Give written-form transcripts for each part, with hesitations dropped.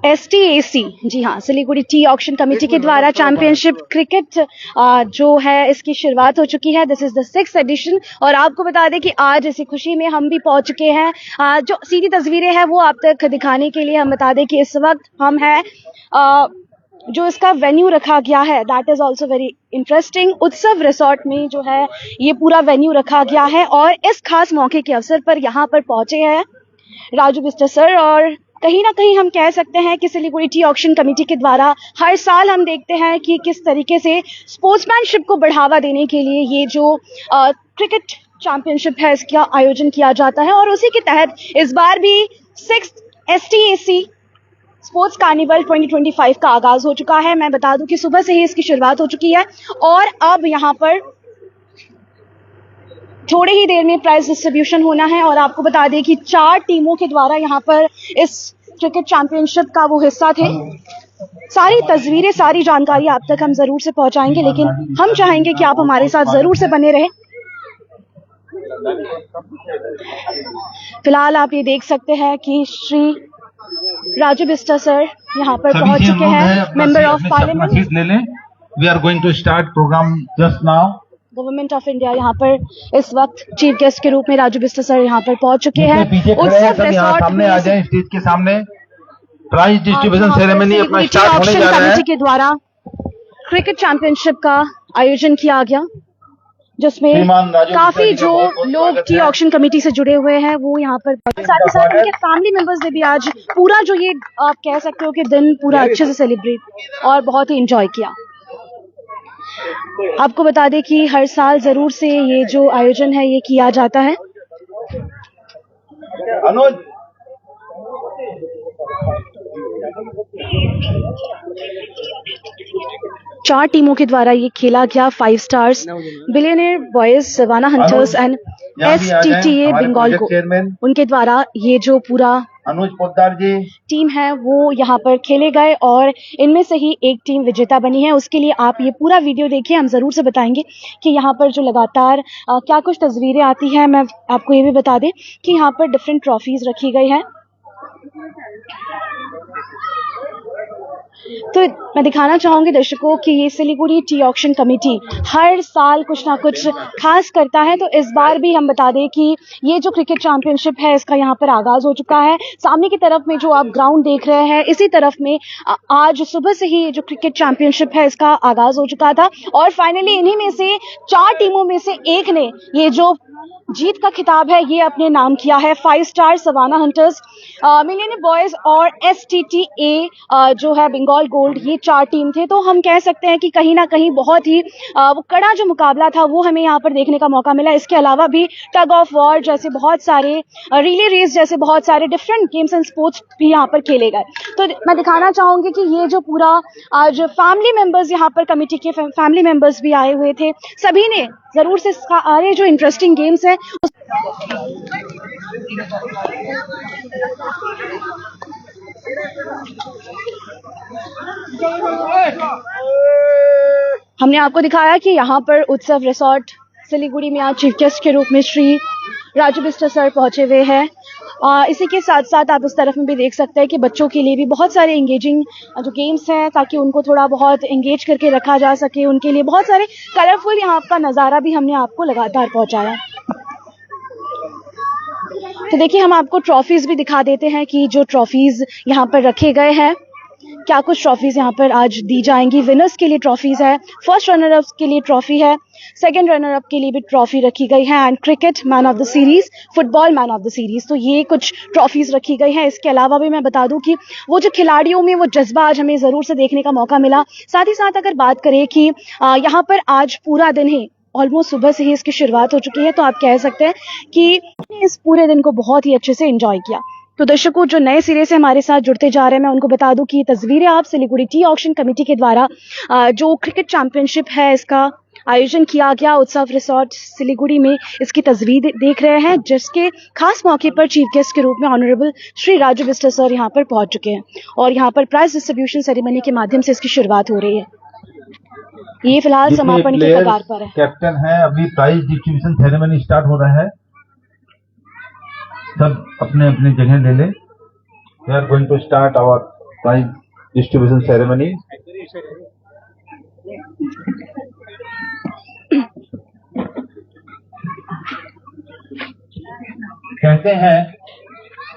STAC, जी हाँ, Siliguri tea auction committee के द्वारा चैंपियनशिप क्रिकेट जो है इसकी शुरुआत हो चुकी है। This is the 6th addition और आपको बता दें कि आज इसी खुशी में हम भी पहुंच चुके हैं। जो सीधी तस्वीरें हैं वो आप तक दिखाने के लिए हम बता दें कि इस वक्त हम हैं जो इसका वेन्यू रखा गया है that is also very interesting. उत्सव रिसोर्ट में जो है ये पूरा वेन्यू रखा गया है और इस खास मौके के अवसर पर यहाँ पर पहुंचे हैं राजू बिस्टर सर। और कहीं ना कहीं हम कह सकते हैं कि सिलीगुड़ी टी ऑक्शन कमेटी के द्वारा हर साल हम देखते हैं कि किस तरीके से स्पोर्ट्समैनशिप को बढ़ावा देने के लिए ये जो क्रिकेट चैंपियनशिप है इसका आयोजन किया जाता है और उसी के तहत इस बार भी 6th STAC स्पोर्ट्स कार्निवल 2025 का आगाज हो चुका है। मैं बता दूं कि सुबह से ही इसकी शुरुआत हो चुकी है और अब यहाँ पर थोड़ी ही देर में प्राइज डिस्ट्रीब्यूशन होना है। और आपको बता दें कि 4 टीमों के द्वारा यहाँ पर इस क्रिकेट चैंपियनशिप का वो हिस्सा थे। सारी तस्वीरें, सारी जानकारी आप तक हम जरूर से पहुंचाएंगे, लेकिन हम चाहेंगे कि आप हमारे साथ जरूर से बने रहें। फिलहाल आप ये देख सकते हैं कि श्री राजू बिस्टर सर यहाँ पर पहुंच चुके हैं, member of parliament. We are going to start programme just now. Government of India यहाँ पर इस वक्त चीफ गेस्ट के रूप में राजू बिस्टर सर यहाँ पर पहुंच चुके हैं। उत्सव रिसोर्ट सामने आ जाएं, स्टेज के सामने प्राइज डिस्ट्रीब्यूशन सेरेमनी अपना स्टार्ट होने जा रहा है। कमेटी के द्वारा क्रिकेट चैंपियनशिप का आयोजन किया गया जिसमें काफी जो लोग टी ऑक्शन कमेटी से जुड़े हुए हैं वो यहाँ पर साथ ही साथ उनके फैमिली मेंबर्स ने भी आज पूरा जो ये आप कह सकते हो कि दिन पूरा अच्छे से सेलिब्रेट और बहुत ही एंजॉय किया। आपको बता दें कि हर साल जरूर से ये जो आयोजन है ये किया जाता है। अनुज 4 टीमों के द्वारा ये खेला गया। 5 stars billionaire boys savannah hunters and STTA Bengal को उनके द्वारा ये जो पूरा अनुज पोद्दार जी टीम है वो यहाँ पर खेले गए और इनमें से ही एक टीम विजेता बनी है। उसके लिए आप ये पूरा वीडियो देखिए, हम जरूर से बताएंगे कि यहाँ पर जो लगातार क्या कुछ तस्वीरें आती हैं। मैं आपको ये भी बता दें कि यहाँ पर डिफरेंट ट्रॉफीज रखी गई हैं। तो मैं दिखाना चाहूंगी दर्शकों कि ये सिलीगुड़ी टी ऑक्शन कमेटी हर साल कुछ ना कुछ खास करता है। तो इस बार भी हम बता दें कि ये जो क्रिकेट चैंपियनशिप है इसका यहाँ पर आगाज हो चुका है। सामने की तरफ में जो आप ग्राउंड देख रहे हैं इसी तरफ में आज सुबह से ही जो क्रिकेट चैंपियनशिप है इसका आगाज हो चुका था और फाइनली इन्हीं में से 4 टीमों में से एक ने ये जो जीत का खिताब है ये अपने नाम किया है। 5 star savannah hunters, millionaire boys और STTA जो है बंगाल गोल्ड, ये 4 टीम थे। तो हम कह सकते हैं कि कहीं ना कहीं बहुत ही वो कड़ा जो मुकाबला था वो हमें यहाँ पर देखने का मौका मिला। इसके अलावा भी टग ऑफ वॉर जैसे बहुत सारे रिले रेस जैसे बहुत सारे डिफरेंट गेम्स एंड स्पोर्ट्स भी यहाँ पर खेले गए। तो मैं दिखाना चाहूंगी कि ये जो पूरा आज फैमिली मेंबर्स यहाँ पर कमेटी के फैमिली मेंबर्स भी आए हुए थे, सभी ने जरूर से सारे जो इंटरेस्टिंग गेम्स हैं हमने आपको दिखाया कि यहाँ पर उत्सव रिसोर्ट सिलीगुड़ी में आज चीफ गेस्ट के रूप में श्री राजू बिस्टर सर पहुंचे हुए हैं। इसी के साथ साथ आप इस तरफ में भी देख सकते हैं कि बच्चों के लिए भी बहुत सारे एंगेजिंग जो गेम्स हैं ताकि उनको थोड़ा बहुत एंगेज करके रखा जा सके, उनके लिए बहुत सारे कलरफुल यहाँ का नज़ारा भी हमने आपको लगातार पहुंचाया। तो देखिए हम आपको ट्रॉफीज भी दिखा देते हैं कि जो ट्रॉफीज यहाँ पर रखे गए हैं, क्या कुछ ट्रॉफीज यहाँ पर आज दी जाएंगी। विनर्स के लिए ट्रॉफीज है, फर्स्ट रनर अप के लिए ट्रॉफी है, सेकंड रनर अप के लिए भी ट्रॉफी रखी गई है and cricket man of the series, football man of the series. तो ये कुछ ट्रॉफीज रखी गई हैं। इसके अलावा भी मैं बता दूं कि वो जो खिलाड़ियों में वो जज्बा आज हमें जरूर से देखने का मौका मिला। साथ ही साथ अगर बात करें कि यहाँ पर आज पूरा दिन ही ऑलमोस्ट सुबह से ही इसकी शुरुआत हो चुकी है, तो आप कह सकते हैं कि इस पूरे दिन को बहुत ही अच्छे से एंजॉय किया। तो दर्शकों जो नए सिरे से हमारे साथ जुड़ते जा रहे हैं, मैं उनको बता दूं कि तस्वीरें आप सिलीगुड़ी टी ऑक्शन कमेटी के द्वारा जो क्रिकेट चैंपियनशिप है इसका आयोजन किया गया उत्सव रिसोर्ट सिलीगुड़ी में, इसकी तस्वीर देख रहे हैं जिसके खास मौके पर चीफ गेस्ट के रूप में honourable Shri Raju Bicester sir यहाँ पर पहुंच चुके हैं और यहाँ पर प्राइज डिस्ट्रीब्यूशन सेरेमनी के माध्यम से इसकी शुरुआत हो रही है। ये फिलहाल समापन के कगार पर है। कैप्टन है, अभी प्राइज डिस्ट्रीब्यूशन सेरेमनी स्टार्ट हो रहा है, सब अपने अपने जगह ले ले। We are going to start our prize distribution ceremony. कहते हैं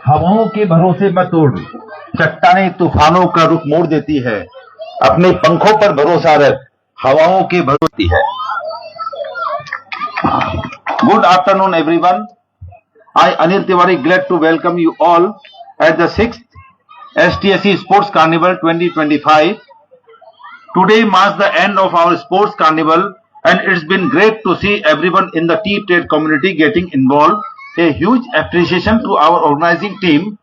हवाओं के भरोसे मत उड़, चट्टानें तूफानों का रुख मोड़ देती है, अपने पंखों पर भरोसा रख, हवाओं के भरोसे है। Good afternoon everyone. I Anil Tiwari glad to welcome you all at the 6th STSC Sports Carnival 2025. Today marks the end of our sports carnival and it's been great to see everyone in the tea trade community getting involved. A huge appreciation to our organizing team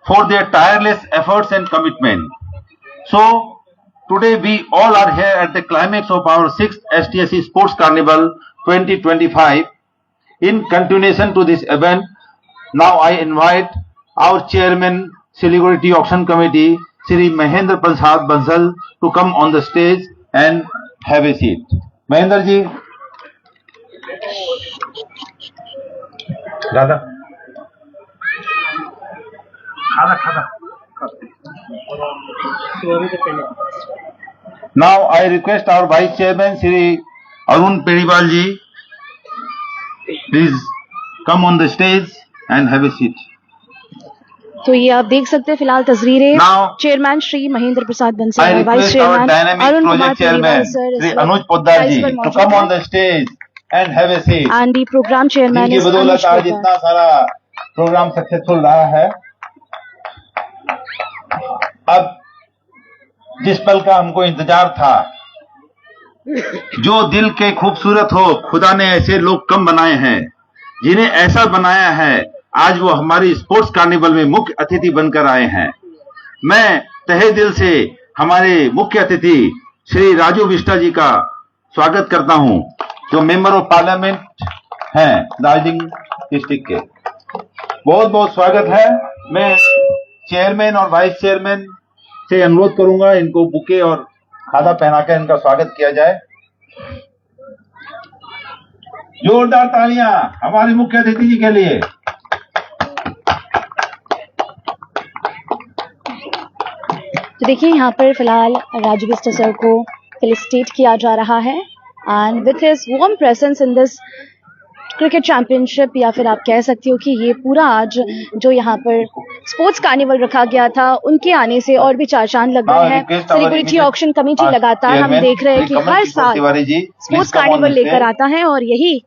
for their tireless efforts and commitment. So today we all are here at the climax of our 6th STSC Sports Carnival 2025. In continuation to this event, now I invite our chairman, Siliguri Tea Auction Committee, Shri Mahendra Prasad Bansal, to come on the stage and have a seat. Mahendra ji, Radha, now I request our Vice Chairman, Shri Arun Periwal ji, please come on the stage and have a seat. तो ये आप देख सकते हैं फिलहाल तस्वीरें chairman Shri Mahendra Prasad Bansal और vice chairman Arun Kumar Periwal sir, Shri Anuj Poddar ji, to come on the stage and have a seat. And the program chairman is बदौलत आज इतना सारा प्रोग्राम सक्सेसफुल रहा है। अब जिस पल का हमको इंतजार था, जो दिल के खूबसूरत हो, खुदा ने ऐसे लोग कम बनाए हैं, जिन्हें ऐसा बनाया है, आज वो हमारी स्पोर्ट्स कार्निवल में मुख्य अतिथि बनकर आए हैं। मैं तहे दिल से हमारे मुख्य अतिथि श्री राजू बिष्टा जी का स्वागत करता हूं, जो मेंबर ऑफ पार्लियामेंट हैं दार्जिलिंग डिस्ट्रिक्ट के। बहुत बहुत स्वागत है। मैं चेयरमैन और वाइस चेयरमैन से अनुरोध करूंगा इनको बुके और खादा पहनाकर इनका स्वागत किया जाए। जोरदार तालियां हमारे मुख्य अतिथि जी के लिए। तो देखिए यहाँ पर फिलहाल राजू बिष्टा सर को फेलिसिटेट किया जा रहा है and with his warm presence in this cricket championship, या फिर आप कह सकते हो कि ये पूरा आज जो यहाँ पर स्पोर्ट्स कार्निवल रखा गया था, उनके आने से और भी चार चांद लग गए हैं। सिलीगुड़ी टी ऑक्शन कमेटी लगातार हम देख रहे हैं कि हर साल स्पोर्ट्स कार्निवल लेकर आता है और यही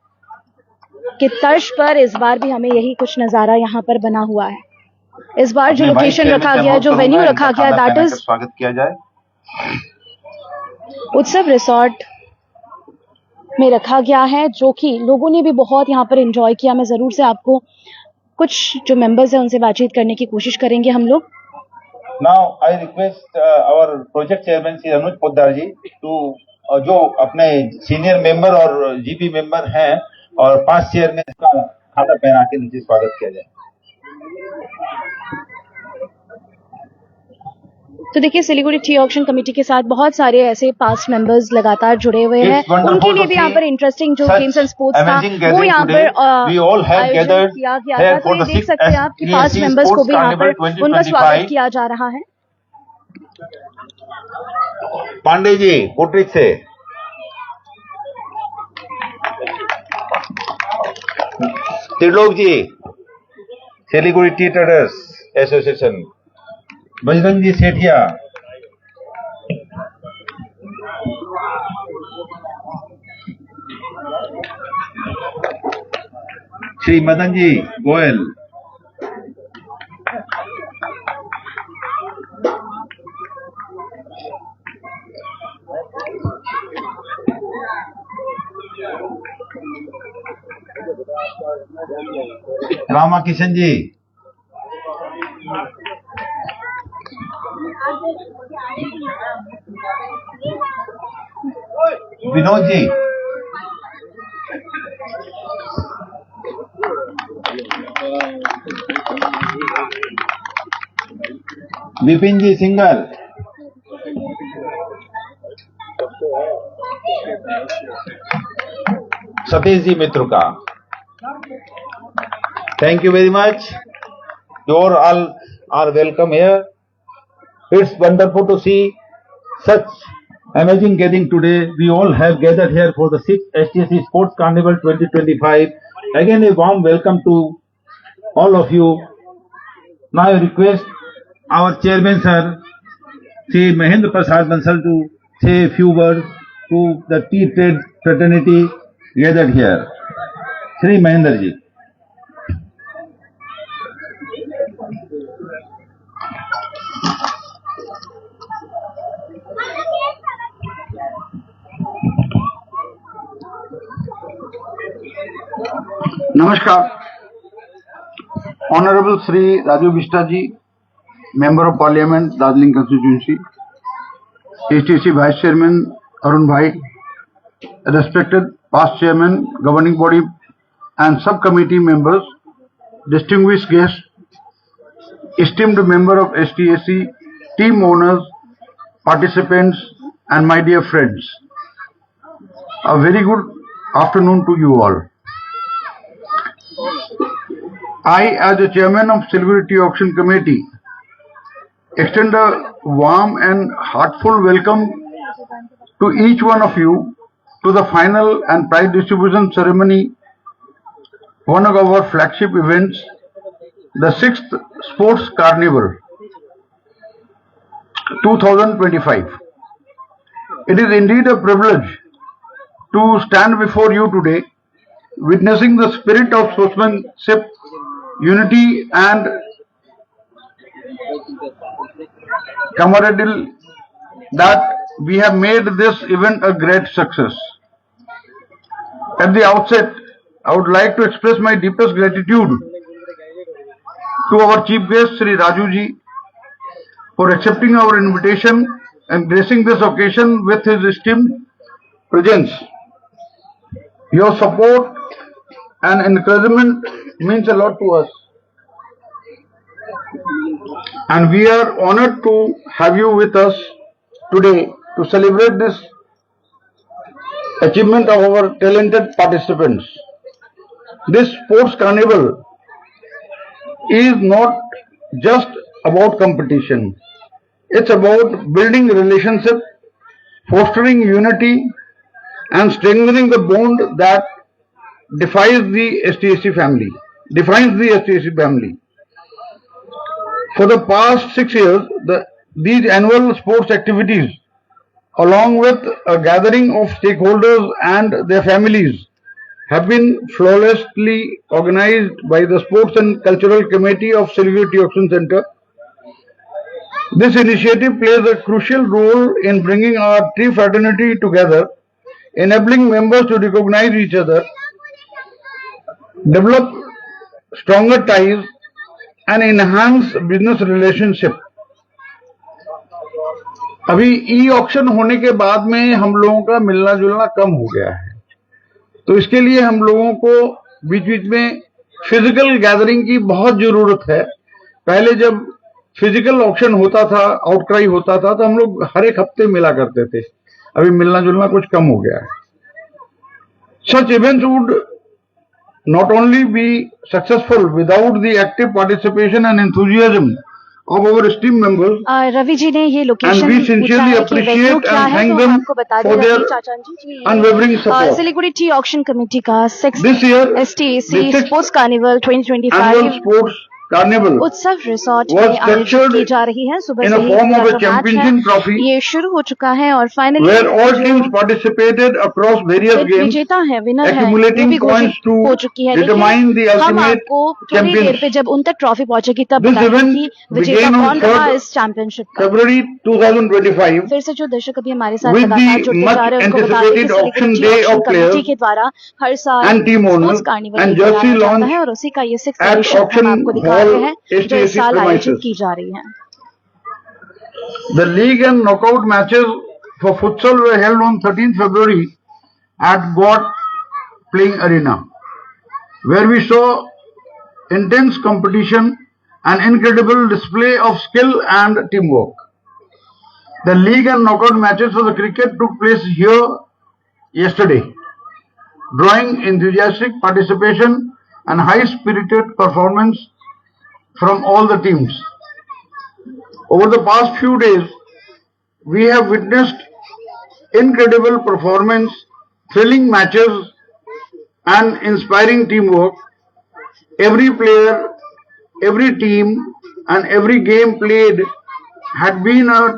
कि तर्ज पर इस बार भी हमें यही कुछ नजारा यहाँ पर बना हुआ है। इस बार जो लोकेशन रखा गया, जो वेन्यू रखा गया, दैट इज स्वागत किया जाए उत्सव रिसोर्ट में रखा गया है, जो कि लोगों ने भी बहुत यहाँ पर एंजॉय किया। मैं जरूर से आपको कुछ जो मेंबर्स हैं उनसे बातचीत करने की कोशिश करेंगे हम लोग। Now I request our project chairman Shri Anuj Poddar ji to, जो अपने सीनियर मेंबर और जीपी मेंबर हैं और 5 चेयरमैन का खाता पहना के नीचे स्वागत किया जाए। तो देखिए सिलीगुड़ी टी ऑक्शन कमेटी के साथ बहुत सारे ऐसे पास्ट मेंबर्स लगातार जुड़े हुए हैं, उनके लिए भी यहाँ पर इंटरेस्टिंग जो गेम्स एंड स्पोर्ट्स था वो यहाँ पर आयोजन किया गया था। तो ये देख सकते हैं आप कि पास्ट मेंबर्स को भी यहाँ पर उनका स्वागत किया जा रहा है। पांडे जी कोटरिक से, Trilok ji Siliguri tea traders association, Bajrang ji Sethia, Shri Madan ji Goyal, Rama Kishan ji, Vinod ji, Vipin ji Singal, Satish ji मित्र का। Thank you very much. You are all are welcome here. It's wonderful to see such amazing gathering today. We all have gathered here for the 6th STSC Sports Carnival 2025. Again, a warm welcome to all of you. Now I request our chairman, sir, Sri Mahendra Prasad Bansal, to say a few words to the tea trade fraternity gathered here. Sri Mahendra ji. Namaskar. Honorable Sri Raju Vishta ji, Member of Parliament, Darjeeling Constituency, STSC Vice Chairman Arun Bhai, respected past Chairman, Governing Body and Subcommittee members, distinguished guests, esteemed member of STSC, team owners, participants and my dear friends. A very good afternoon to you all. I, as the Chairman of Siliguri Tea Auction Committee, extend a warm and heartfelt welcome to each one of you to the final and prize distribution ceremony, one of our flagship events, the 6th Sports Carnival 2025. It is indeed a privilege to stand before you today, witnessing the spirit of sportsmanship, unity and camaraderie that we have made this event a great success. At the outset, I would like to express my deepest gratitude to our chief guest Sri Raju ji for accepting our invitation and gracing this occasion with his esteemed presence. Your support and encouragement means a lot to us, and we are honored to have you with us today to celebrate this achievement of our talented participants. This sports carnival is not just about competition. It's about building relationship, fostering unity and strengthening the bond that defines the STSC family. For the past 6 years, these annual sports activities, along with a gathering of stakeholders and their families, have been flawlessly organized by the Sports and Cultural Committee of Siliguri Tea Auction Center. This initiative plays a crucial role in bringing our tea fraternity together, enabling members to recognize each other, develop stronger ties and enhance business relationship. अभी e auction होने के बाद में हम लोगों का मिलना जुलना कम हो गया है, तो इसके लिए हम लोगों को बीच बीच में फिजिकल गैदरिंग की बहुत जरूरत है। पहले जब फिजिकल ऑक्शन होता था, आउटक्राई होता था, तो हम लोग हर एक हफ्ते मिला करते थे। अभी मिलना जुलना कुछ कम हो गया है। Such events would not only be successful without the active participation and enthusiasm of our esteemed members, Ravi ji ने ये location and we sincerely appreciate and thank them for their unwavering support. Siliguri tea auction committee का This year, STSC the sports carnival annual 2025 sports carnival उत्सव resort was में आयोजित structured की जा रही है। सुबह in से a ही form of पूरा a जो मैच championship है trophy, ये शुरू हो चुका है और finally where all teams participated across various games, विजेता है, विनर है, वो accumulating भी points घोषित हो to चुकी है। determine the लेकिन हम ultimate आपको थोड़ी देर पे champions. जब उन तक ट्रॉफी पहुंचेगी तब This बताएंगे event कि विजेता began on कौन रहा 3rd इस चैंपियनशिप का। February 2025 फिर से जो दर्शक अभी हमारे साथ with लगातार the जुड़ते जा रहे हैं उनको बता दें कि much anticipated Siliguri T auction day auction of committee players के द्वारा हर साल and team sports owners carnival and कराया jersey जाता launch है और उसी का ये 6th at एडिशन हम auction आपको दिखा hall रहे हैं जो इस STSC साल आयोजित premises. की जा रही है। The league and knockout matches for futsal were held on 13th February at God Playing Arena, where we saw intense competition and incredible display of skill and teamwork. The league and knockout matches for the cricket took place here yesterday, drawing enthusiastic participation and high-spirited performance from all the teams. Over the past few days, we have witnessed incredible performance, thrilling matches, and inspiring teamwork. Every player, every team, and every game played had been a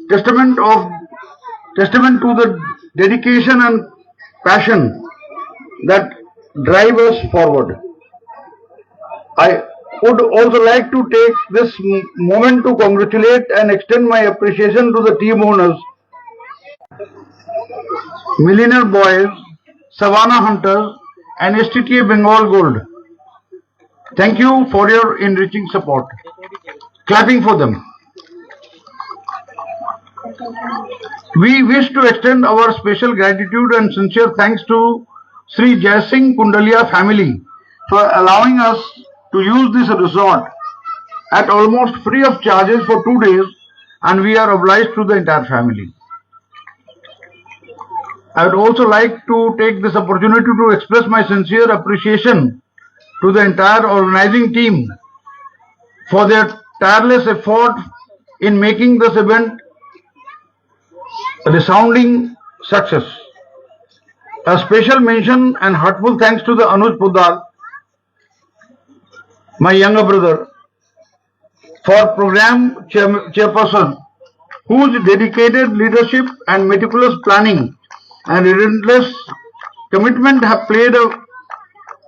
testament to the dedication and passion that drive us forward. I would also like to take this moment to congratulate and extend my appreciation to the team owners, Millionaire Boys, Savannah Hunters, and STTA Bengal Gold. Thank you for your enriching support. Clapping for them. We wish to extend our special gratitude and sincere thanks to Sri Jai Singh Kundalia family for allowing us to use this resort at almost free of charges for 2 days, and we are obliged to the entire family. I would also like to take this opportunity to express my sincere appreciation to the entire organizing team for their tireless effort in making this event a resounding success. A special mention and heartfelt thanks to the Anuj Poddar, my younger brother, for program chairperson, whose dedicated leadership and meticulous planning and relentless commitment have played a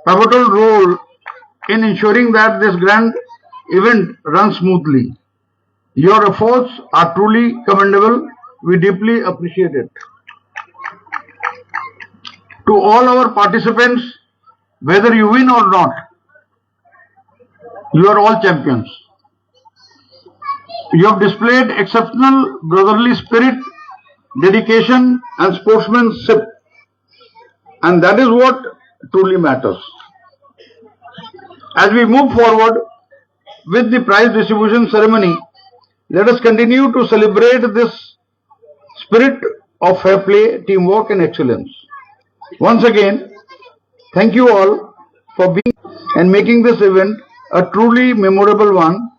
pivotal role in ensuring that this grand event runs smoothly. Your efforts are truly commendable. We deeply appreciate it. To all our participants, whether you win or not, you are all champions. You have displayed exceptional brotherly spirit, dedication, and sportsmanship, and that is what truly matters. As we move forward with the prize distribution ceremony, let us continue to celebrate this spirit of fair play, teamwork, and excellence. Once again, thank you all for being and making this event a truly memorable one.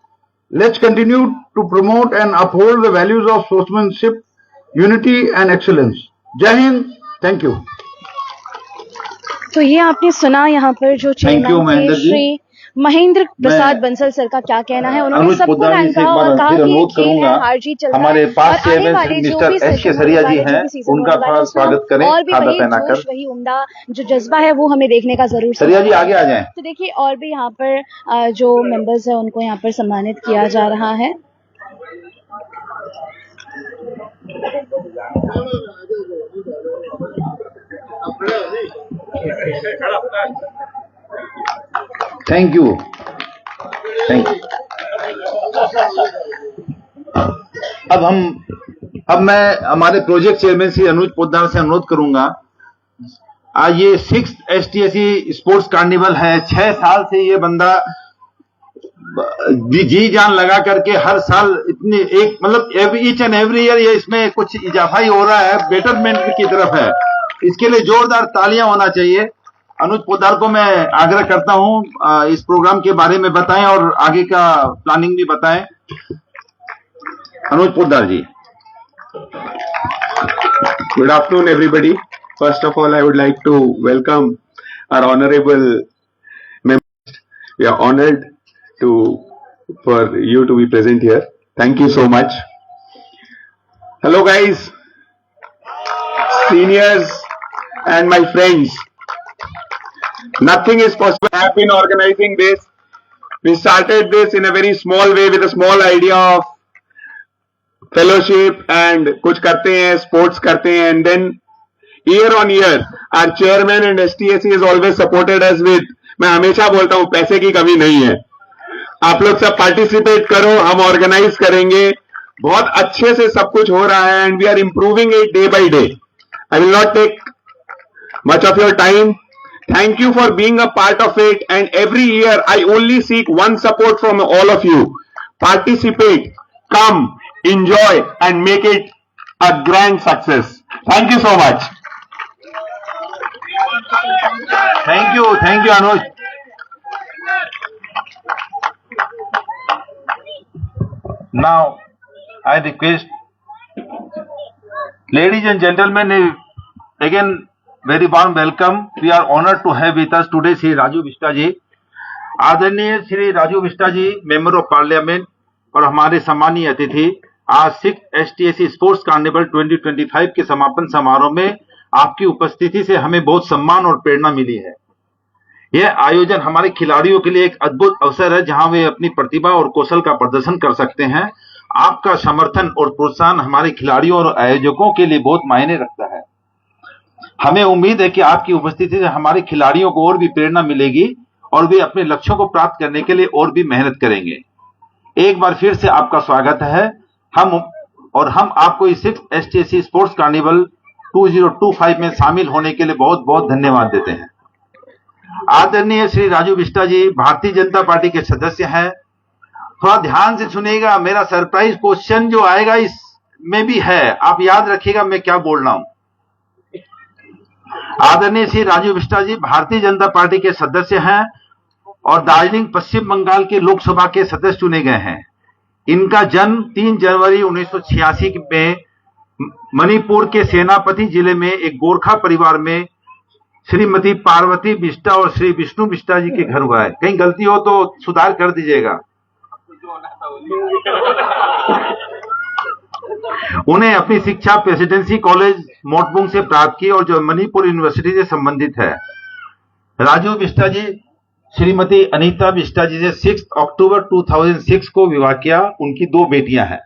Let's continue to promote and uphold the values of sportsmanship, unity, and excellence. Jai Hind. Thank you. तो ये आपने सुना यहाँ पर जो chairman थे Shri Mahendra Prasad Bansal sir का क्या कहना है। उन्होंने सबको रैंका और कहा कि खेल है, हार जीत चलता है। हमारे पास और आने वाले जो भी सरिया जी हैं, उनका थोड़ा स्वागत करें, और भी वही जोश, वही उम्दा जो जज्बा है वो हमें देखने का जरूर। सरिया जी आगे आ जाएं। तो देखिए और भी यहाँ पर जो मेंबर्स है उनको यहाँ पर सम्मानित किया जा रहा है। Thank you. अब मैं हमारे प्रोजेक्ट चेयरमैन श्री अनुज पोद्दार से अनुरोध करूंगा। आज ये 6th STSE स्पोर्ट्स कार्निवल है। 6 साल से ये बंदा जी जान लगा करके हर साल इतनी एक मतलब ईच एंड एवरी ईयर ये इसमें कुछ इजाफा ही हो रहा है, बेटरमेंट की तरफ है। इसके लिए जोरदार तालियां होना चाहिए। अनुज पोद्दार को मैं आग्रह करता हूं इस प्रोग्राम के बारे में बताएं और आगे का प्लानिंग भी बताएं। अनुज पोद्दार जी। Good afternoon, everybody. First of all, I would like to welcome our honorable members. We are honored for you to be present here. Thank you so much. Hello, guys, seniors, and my friends. Nothing is possible. I have been organizing this. We started this in a very small way with a small idea of fellowship and कुछ करते हैं, sports करते हैं, and then year on year our chairman and STSE has always supported us with, मैं हमेशा बोलता हूँ पैसे की कमी नहीं है, आप लोग सब पार्टिसिपेट करो, हम ऑर्गेनाइज करेंगे, बहुत अच्छे से सब कुछ हो रहा है and we are improving it day by day. I will not take much of your time. Thank you for being a part of it, and every year I only seek one support from all of you. Participate, come, enjoy, and make it a grand success. Thank you so much. Thank you Anuj. Now, I request, ladies and gentlemen, again, very warm welcome. We are honored to have with us today Shri Raju Vishta जी. आदरणीय श्री राजू विष्टा जी, member of parliament और हमारे सम्मानीय अतिथि, आज 6th STSC sports carnival 2025 के समापन समारोह में आपकी उपस्थिति से हमें बहुत सम्मान और प्रेरणा मिली है। यह आयोजन हमारे खिलाड़ियों के लिए एक अद्भुत अवसर है, जहां वे अपनी प्रतिभा और कौशल का प्रदर्शन कर सकते हैं। आपका समर्थन और प्रोत्साहन हमारे खिलाड़ियों और आयोजकों के लिए बहुत मायने रखता है। हमें उम्मीद है कि आपकी उपस्थिति से हमारे खिलाड़ियों को और भी प्रेरणा मिलेगी और वे अपने लक्ष्यों को प्राप्त करने के लिए और भी मेहनत करेंगे। एक बार फिर से आपका स्वागत है। हम आपको इस 6th STSC स्पोर्ट्स कार्निवल 2025 में शामिल होने के लिए बहुत बहुत धन्यवाद देते हैं। आदरणीय श्री राजू विष्टा जी भारतीय जनता पार्टी के सदस्य हैं। थोड़ा ध्यान से सुनिएगा, मेरा सरप्राइज क्वेश्चन जो आएगा इसमें भी है, आप याद रखिएगा मैं क्या बोल रहा हूं। आदरणीय श्री राजू विष्टा जी भारतीय जनता पार्टी के सदस्य हैं और दार्जिलिंग पश्चिम बंगाल के लोकसभा के सदस्य चुने गए हैं। इनका जन्म 3 जनवरी 1986 में मणिपुर के सेनापति जिले में एक गोरखा परिवार में श्रीमती पार्वती बिष्टा और श्री विष्णु बिष्टा जी के घर हुआ है। कहीं गलती हो तो सुधार कर दीजिएगा। उन्हें अपनी शिक्षा प्रेसिडेंसी कॉलेज मोटबुंग से प्राप्त की और जो मणिपुर यूनिवर्सिटी से संबंधित है। राजू बिष्टा जी श्रीमती अनीता बिष्टा जी से 6 अक्टूबर 2006 को विवाह किया। उनकी 2 बेटियां हैं।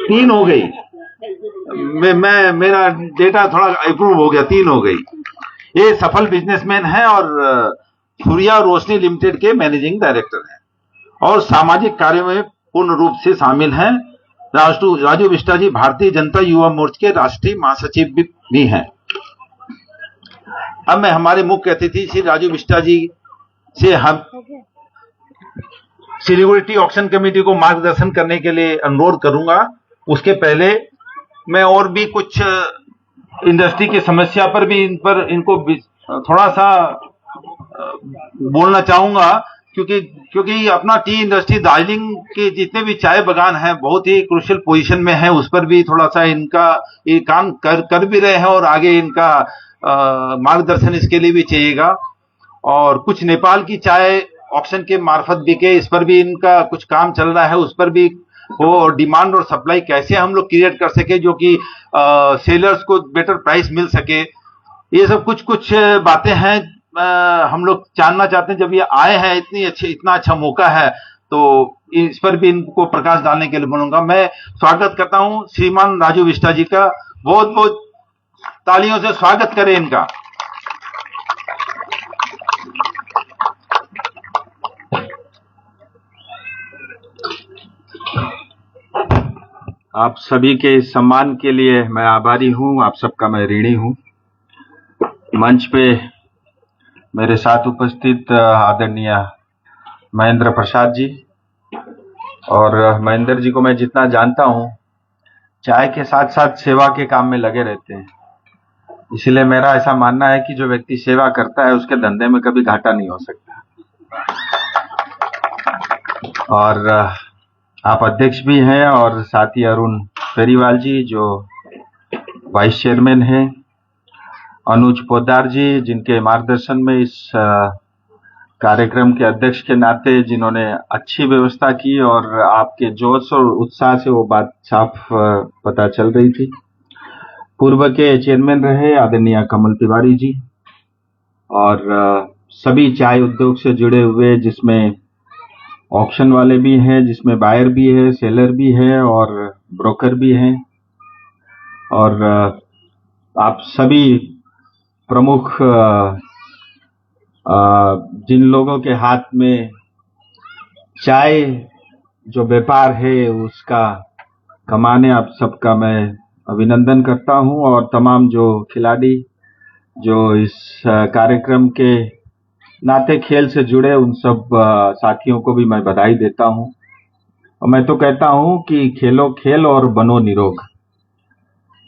3 हो गई। मेरा डेटा थोड़ा अप्रूव हो गया, 3 हो गई। ये सफल बिजनेसमैन हैं और सूर्या रोशनी लिमिटेड के मैनेजिंग डायरेक्टर हैं और सामाजिक कार्यों में पूर्ण रूप से शामिल हैं। राजू बिष्टा जी भारतीय जनता युवा मोर्चा के राष्ट्रीय महासचिव भी हैं। अब मैं हमारे मुख्य अतिथि श्री राजू बिष्टा जी से हम सिलीगुड़ी ऑक्शन कमेटी को मार्गदर्शन करने के लिए अनुरोध करूंगा। उसके पहले मैं और भी कुछ इंडस्ट्री की समस्या पर भी इनको थोड़ा सा बोलना चाहूंगा, क्योंकि अपना टी इंडस्ट्री दार्जिलिंग के जितने भी चाय बागान हैं बहुत ही क्रूशियल पोजीशन में है। उस पर भी थोड़ा सा इनका ये काम कर भी रहे हैं और आगे इनका मार्गदर्शन इसके लिए भी चाहिएगा। और कुछ नेपाल की चाय ऑक्शन के मार्फत बिके, इस पर भी इनका कुछ काम चल रहा है। उस पर भी वो डिमांड और सप्लाई कैसे हम लोग क्रिएट कर सके जो कि सेलर्स को बेटर प्राइस मिल सके, ये सब कुछ बातें हैं हम लोग जानना चाहते हैं। जब ये आए हैं इतना अच्छा मौका है तो इस पर भी इनको प्रकाश डालने के लिए बोलूंगा। मैं स्वागत करता हूं श्रीमान राजू विष्टा जी का। बहुत बहुत तालियों से स्वागत करें इनका। आप सभी के इस सम्मान के लिए मैं आभारी हूं। आप सबका मैं ऋणी हूं। मंच पे मेरे साथ उपस्थित आदरणीय महेंद्र प्रसाद जी, और महेंद्र जी को मैं जितना जानता हूं चाय के साथ साथ सेवा के काम में लगे रहते हैं। इसलिए मेरा ऐसा मानना है कि जो व्यक्ति सेवा करता है उसके धंधे में कभी घाटा नहीं हो सकता। और आप अध्यक्ष भी हैं और साथ ही अरुण पेरीवाल जी जो वाइस चेयरमैन हैं, अनुज पोद्दार जी जिनके मार्गदर्शन में इस कार्यक्रम के अध्यक्ष के नाते जिन्होंने अच्छी व्यवस्था की और आपके जोश और उत्साह से वो बात साफ पता चल रही थी। पूर्व के चेयरमैन रहे आदरणीय कमल तिवारी जी, और सभी चाय उद्योग से जुड़े हुए जिसमें ऑक्शन वाले भी हैं, जिसमें बायर भी है, सेलर भी है और ब्रोकर भी हैं, और आप सभी प्रमुख जिन लोगों के हाथ में चाय जो व्यापार है उसका कमाने, आप सबका मैं अभिनंदन करता हूं। और तमाम जो खिलाड़ी जो इस कार्यक्रम के नाते खेल से जुड़े उन सब साथियों को भी मैं बधाई देता हूं। और मैं तो कहता हूं कि खेलो खेल और बनो निरोग,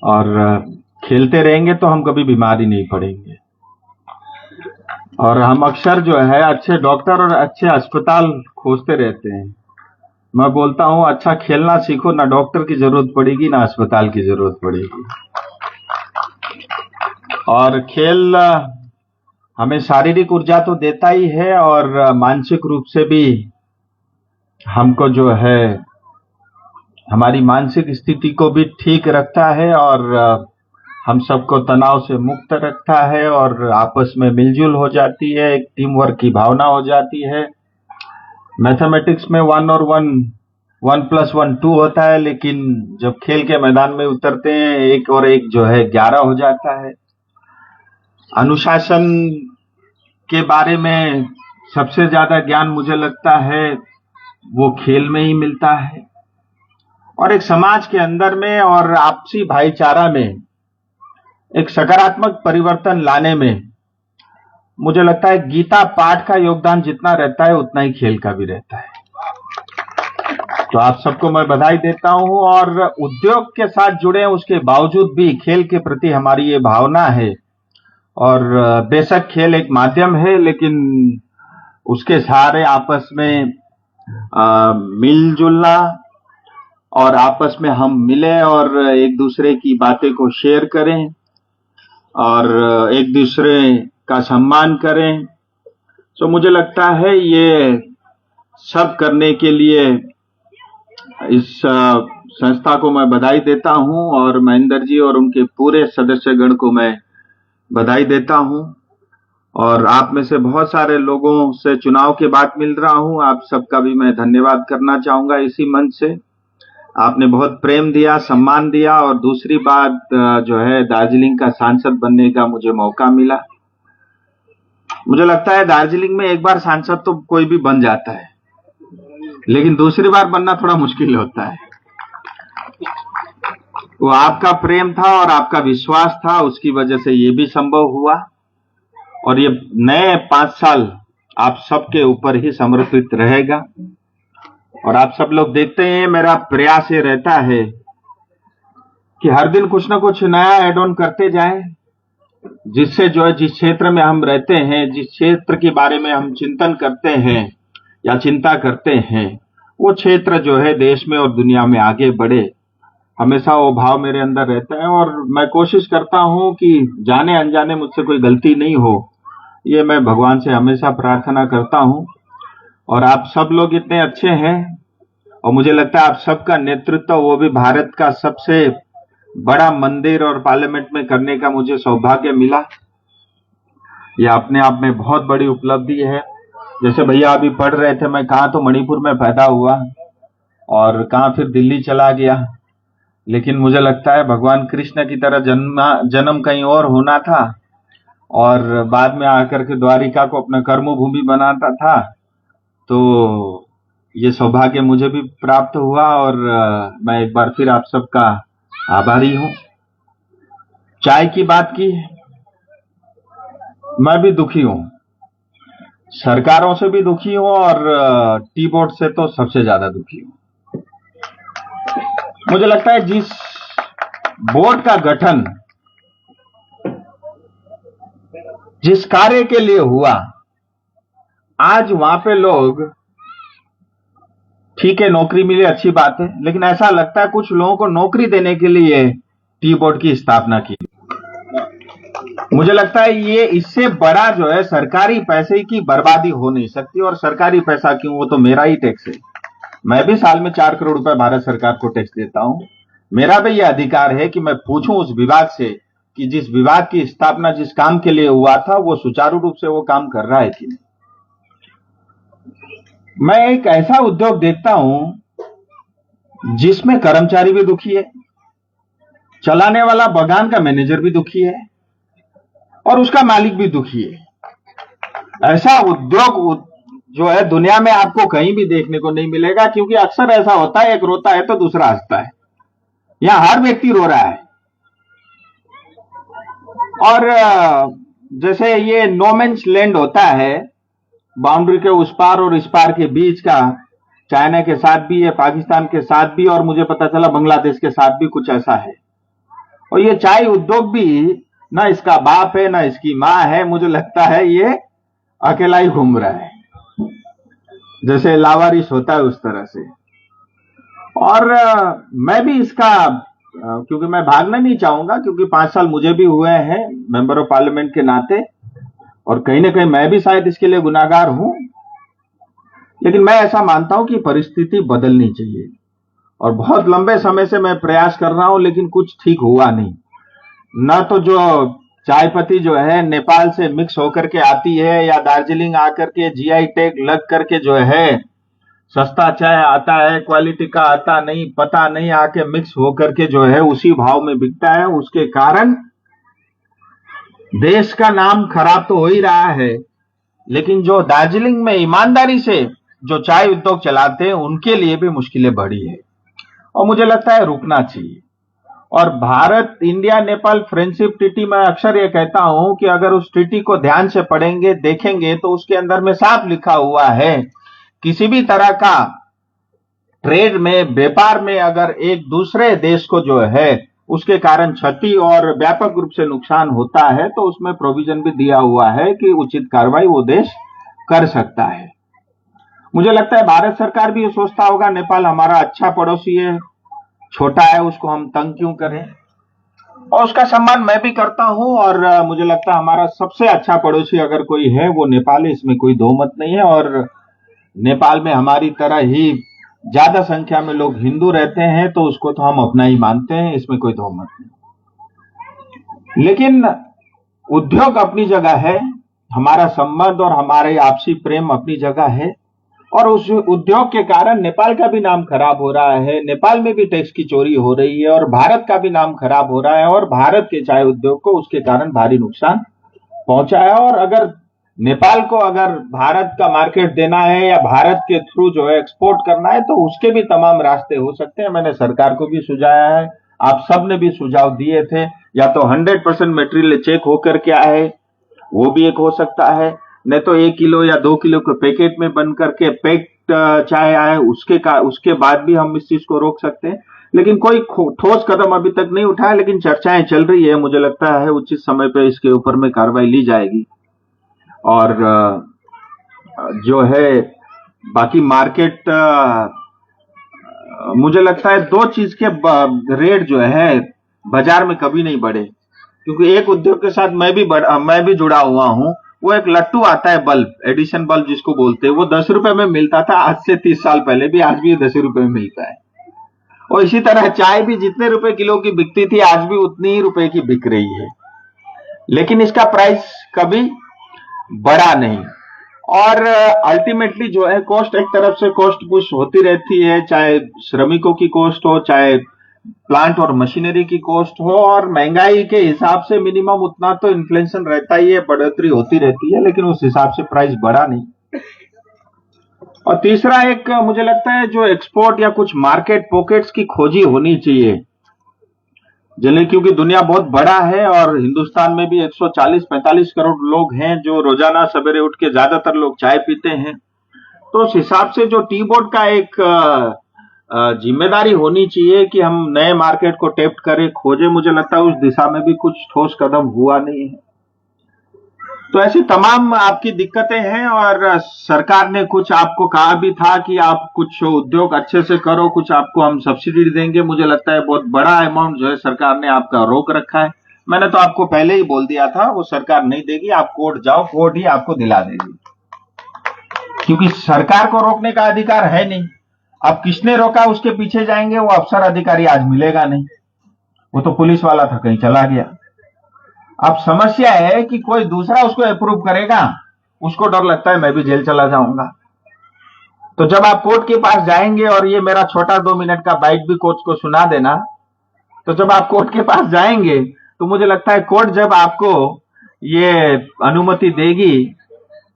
और खेलते रहेंगे तो हम कभी बीमार ही नहीं पड़ेंगे। और हम अक्सर जो है अच्छे डॉक्टर और अच्छे अस्पताल खोजते रहते हैं, मैं बोलता हूं अच्छा खेलना सीखो, ना डॉक्टर की जरूरत पड़ेगी ना अस्पताल की जरूरत पड़ेगी। और खेल हमें शारीरिक ऊर्जा तो देता ही है और मानसिक रूप से भी हमको जो है हमारी मानसिक स्थिति को भी ठीक रखता है और हम सबको तनाव से मुक्त रखता है और आपस में मिलजुल हो जाती है, एक टीम वर्क की भावना हो जाती है। मैथमेटिक्स में 1 और 1 + 1 2 होता है, लेकिन जब खेल के मैदान में उतरते हैं 1 और 1 जो है 11 हो जाता है। अनुशासन के बारे में सबसे ज्यादा ज्ञान मुझे लगता है वो खेल में ही मिलता है और एक समाज के अंदर में और आपसी भाईचारा में एक सकारात्मक परिवर्तन लाने में मुझे लगता है गीता पाठ का योगदान जितना रहता है उतना ही खेल का भी रहता है। तो आप सबको मैं बधाई देता हूं और उद्योग के साथ जुड़े उसके बावजूद भी खेल के प्रति हमारी ये भावना है और बेशक खेल एक माध्यम है लेकिन उसके सहारे आपस में मिलजुलना और आपस में हम मिलें और एक दूसरे की बातें को शेयर करें और एक दूसरे का सम्मान करें। तो मुझे लगता है ये सब करने के लिए इस संस्था को मैं बधाई देता हूं और महेंद्र जी और उनके पूरे सदस्यगण को मैं बधाई देता हूं। और आप में से बहुत सारे लोगों से चुनाव के बाद मिल रहा हूं, आप सबका भी मैं धन्यवाद करना चाहूंगा इसी मंच से। आपने बहुत प्रेम दिया, सम्मान दिया और दूसरी बात जो है दार्जिलिंग का सांसद बनने का मुझे मौका मिला। मुझे लगता है दार्जिलिंग में एक बार सांसद तो कोई भी बन जाता है लेकिन दूसरी बार बनना थोड़ा मुश्किल होता है। वो आपका प्रेम था और आपका विश्वास था, उसकी वजह से ये भी संभव हुआ और ये नए 5 साल आप सबके ऊपर ही समर्पित रहेगा। और आप सब लोग देखते हैं मेरा प्रयास ये रहता है कि हर दिन कुछ ना कुछ नया ऐड ऑन करते जाएं, जिससे जो है जिस क्षेत्र में हम रहते हैं, जिस क्षेत्र के बारे में हम चिंतन करते हैं या चिंता करते हैं, वो क्षेत्र जो है देश में और दुनिया में आगे बढ़े। हमेशा वो भाव मेरे अंदर रहता है और मैं कोशिश करता हूं कि जाने अनजाने मुझसे कोई गलती नहीं हो, ये मैं भगवान से हमेशा प्रार्थना करता हूं। और आप सब लोग इतने अच्छे हैं और मुझे लगता है आप सबका नेतृत्व वो भी भारत का सबसे बड़ा मंदिर और पार्लियामेंट में करने का मुझे सौभाग्य मिला। यह अपने आप में बहुत बड़ी उपलब्धि है। जैसे भैया अभी पढ़ रहे थे, मैं कहाँ तो मणिपुर में पैदा हुआ और कहाँ फिर दिल्ली चला गया, लेकिन मुझे लगता है भगवान कृष्ण की तरह जन्म कहीं और होना था और बाद में आकर के द्वारिका को अपना कर्मभूमि बनाता था। तो ये सौभाग्य मुझे भी प्राप्त हुआ और मैं एक बार फिर आप सबका आभारी हूं। चाय की बात की, मैं भी दुखी हूं, सरकारों से भी दुखी हूं और टी बोर्ड से तो सबसे ज्यादा दुखी हूं। मुझे लगता है जिस बोर्ड का गठन जिस कार्य के लिए हुआ, आज वहां पे लोग, ठीक है नौकरी मिली अच्छी बात है, लेकिन ऐसा लगता है कुछ लोगों को नौकरी देने के लिए टी बोर्ड की स्थापना की। मुझे लगता है ये इससे बड़ा जो है सरकारी पैसे की बर्बादी हो नहीं सकती। और सरकारी पैसा क्यों, वो तो मेरा ही टैक्स है। मैं भी साल में 4 करोड़ रुपए भारत सरकार को टैक्स देता हूं। मेरा भी यह अधिकार है कि मैं पूछूं उस विभाग से कि जिस विभाग की स्थापना जिस काम के लिए हुआ था वो सुचारू रूप से वो काम कर रहा है कि नहीं। मैं एक ऐसा उद्योग देखता हूं जिसमें कर्मचारी भी दुखी है, चलाने वाला बगान का मैनेजर भी दुखी है और उसका मालिक भी दुखी है। ऐसा उद्योग जो है दुनिया में आपको कहीं भी देखने को नहीं मिलेगा, क्योंकि अक्सर ऐसा होता है एक रोता है तो दूसरा हंसता है। यहां हर व्यक्ति रो रहा है। और जैसे ये नो मैन्स लैंड होता है, बाउंड्री के उस पार और इस पार के बीच का, चाइना के साथ भी है, पाकिस्तान के साथ भी, और मुझे पता चला बांग्लादेश के साथ भी कुछ ऐसा है। और ये चाय उद्योग भी ना इसका बाप है ना इसकी मां है, मुझे लगता है ये अकेला ही घूम रहा है, जैसे लावारिस होता है उस तरह से। और मैं भी इसका क्योंकि मैं भागना नहीं चाहूंगा, क्योंकि 5 साल मुझे भी हुए हैं मेंबर ऑफ पार्लियामेंट के नाते, और कहीं ना कहीं मैं भी शायद इसके लिए गुनाहगार हूं। लेकिन मैं ऐसा मानता हूं कि परिस्थिति बदलनी चाहिए, और बहुत लंबे समय से मैं प्रयास कर रहा हूं, लेकिन कुछ ठीक हुआ नहीं। न तो जो चाय पत्ती जो है नेपाल से मिक्स होकर के आती है, या दार्जिलिंग आकर के जीआई टैग लग करके जो है सस्ता चाय आता है, क्वालिटी का आता नहीं, पता नहीं, आके मिक्स होकर के जो है उसी भाव में बिकता है। उसके कारण देश का नाम खराब तो हो ही रहा है, लेकिन जो दार्जिलिंग में ईमानदारी से जो चाय उद्योग चलाते हैं उनके लिए भी मुश्किलें बढ़ी है, और मुझे लगता है रुकना चाहिए। और Bharat India Nepal friendship treaty में अक्सर ये कहता हूं कि अगर उस ट्रीटी को ध्यान से पढ़ेंगे, देखेंगे, तो उसके अंदर में साफ लिखा हुआ है किसी भी तरह का ट्रेड में, व्यापार में अगर एक दूसरे देश को जो है उसके कारण क्षति और व्यापक रूप से नुकसान होता है, तो उसमें प्रोविजन भी दिया हुआ है कि उचित कार्रवाई वो देश कर सकता है। मुझे लगता है भारत सरकार भी ये सोचता होगा नेपाल हमारा अच्छा पड़ोसी है, छोटा है, उसको हम तंग क्यों करें, और उसका सम्मान मैं भी करता हूं। और मुझे लगता है हमारा सबसे अच्छा पड़ोसी अगर कोई है वो नेपाल है, इसमें कोई दो मत नहीं है। और नेपाल में हमारी तरह ही ज्यादा संख्या में लोग हिंदू रहते हैं, तो उसको तो हम अपना ही मानते हैं, इसमें कोई दो मत नहीं। लेकिन उद्योग अपनी जगह है, हमारा संबंध और हमारे आपसी प्रेम अपनी जगह है, और उस उद्योग के कारण नेपाल का भी नाम खराब हो रहा है, नेपाल में भी टैक्स की चोरी हो रही है, और भारत का भी नाम खराब हो रहा है, और भारत के चाय उद्योग को उसके कारण भारी नुकसान पहुंचा है। और अगर नेपाल को अगर भारत का मार्केट देना है या भारत के थ्रू जो है एक्सपोर्ट करना है, तो उसके भी तमाम रास्ते हो सकते हैं। मैंने सरकार को भी सुझाया है, आप सब ने भी सुझाव दिए थे, या तो 100% मटेरियल चेक होकर के आए, वो भी एक हो सकता है, नहीं तो 1 किलो या 2 किलो के पैकेट में बन करके पैक्ड चाय आए, उसके बाद भी हम इस चीज को रोक सकते हैं। लेकिन कोई ठोस कदम अभी तक नहीं उठाया, लेकिन चर्चाएं चल रही है। मुझे लगता है उचित समय पे इसके ऊपर में कार्रवाई ली जाएगी। और जो है बाकी मार्केट, मुझे लगता है 2 चीज के रेट जो है बाजार में कभी नहीं बढ़े, क्योंकि एक उद्योग के साथ मैं भी जुड़ा हुआ हूं। वो एक लट्टू आता है बल्ब, एडिशन बल्ब जिसको बोलते हैं, वो 10 रुपए में मिलता था आज से 30 साल पहले भी, आज भी 10 रुपए में मिलता है। और इसी तरह चाय भी जितने रुपए किलो की बिकती थी आज भी उतनी ही रुपए की बिक रही है, लेकिन इसका प्राइस कभी बढ़ा नहीं। और अल्टीमेटली जो है कॉस्ट एक तरफ से कॉस्ट पुश होती रहती है, चाहे श्रमिकों की कॉस्ट हो, चाहे प्लांट और मशीनरी की कॉस्ट हो, और महंगाई के हिसाब से मिनिमम उतना तो इन्फ्लेशन रहता ही है, बढ़ोतरी होती रहती है, लेकिन उस हिसाब से प्राइस बढ़ा नहीं। और तीसरा एक मुझे लगता है जो एक्सपोर्ट या कुछ मार्केट पॉकेट्स की खोजी होनी चाहिए, जिन्हें, क्योंकि दुनिया बहुत बड़ा है और हिंदुस्तान में भी 140-45 करोड़ लोग हैं जो रोजाना सवेरे उठ के ज्यादातर लोग चाय पीते हैं। तो उस हिसाब से जो टी बोर्ड का एक जिम्मेदारी होनी चाहिए कि हम नए मार्केट को टैप करें, खोजें। मुझे लगता है उस दिशा में भी कुछ ठोस कदम हुआ नहीं है। तो ऐसी तमाम आपकी दिक्कतें हैं, और सरकार ने कुछ आपको कहा भी था कि आप कुछ उद्योग अच्छे से करो, कुछ आपको हम सब्सिडी देंगे। मुझे लगता है बहुत बड़ा अमाउंट जो है सरकार ने आपका रोक रखा है। मैंने तो आपको पहले ही बोल दिया था वो सरकार नहीं देगी, आप कोर्ट जाओ, कोर्ट ही आपको दिला देगी, क्योंकि सरकार को रोकने का अधिकार है नहीं। अब किसने रोका उसके पीछे जाएंगे, वो अफसर अधिकारी आज मिलेगा नहीं, वो तो पुलिस वाला था कहीं चला गया। अब समस्या है कि कोई दूसरा उसको अप्रूव करेगा, उसको डर लगता है मैं भी जेल चला जाऊंगा। तो जब आप कोर्ट के पास जाएंगे, और ये मेरा छोटा 2 मिनट का बाइट भी कोर्ट को सुना देना, तो जब आप कोर्ट के पास जाएंगे तो मुझे लगता है कोर्ट जब आपको ये अनुमति देगी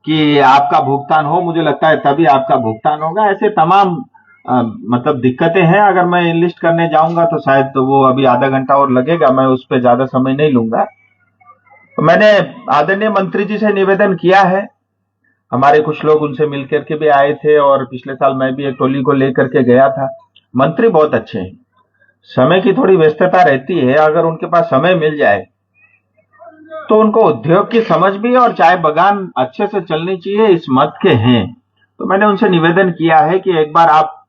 कि आपका भुगतान हो, मुझे लगता है तभी आपका भुगतान होगा। ऐसे तमाम मतलब दिक्कतें हैं। अगर मैं लिस्ट करने जाऊंगा तो शायद तो वो अभी आधा घंटा और लगेगा, मैं उस पर ज्यादा समय नहीं लूंगा। तो मैंने आदरणीय मंत्री जी से निवेदन किया है, हमारे कुछ लोग उनसे मिलकर के भी आए थे, और पिछले साल मैं भी एक टोली को लेकर के गया था। मंत्री बहुत अच्छे हैं, समय की थोड़ी व्यस्तता रहती है, अगर उनके पास समय मिल जाए तो उनको उद्योग की समझ भी और चाय बागान अच्छे से चलनी चाहिए, इस मत के हैं। तो मैंने उनसे निवेदन किया है कि एक बार आप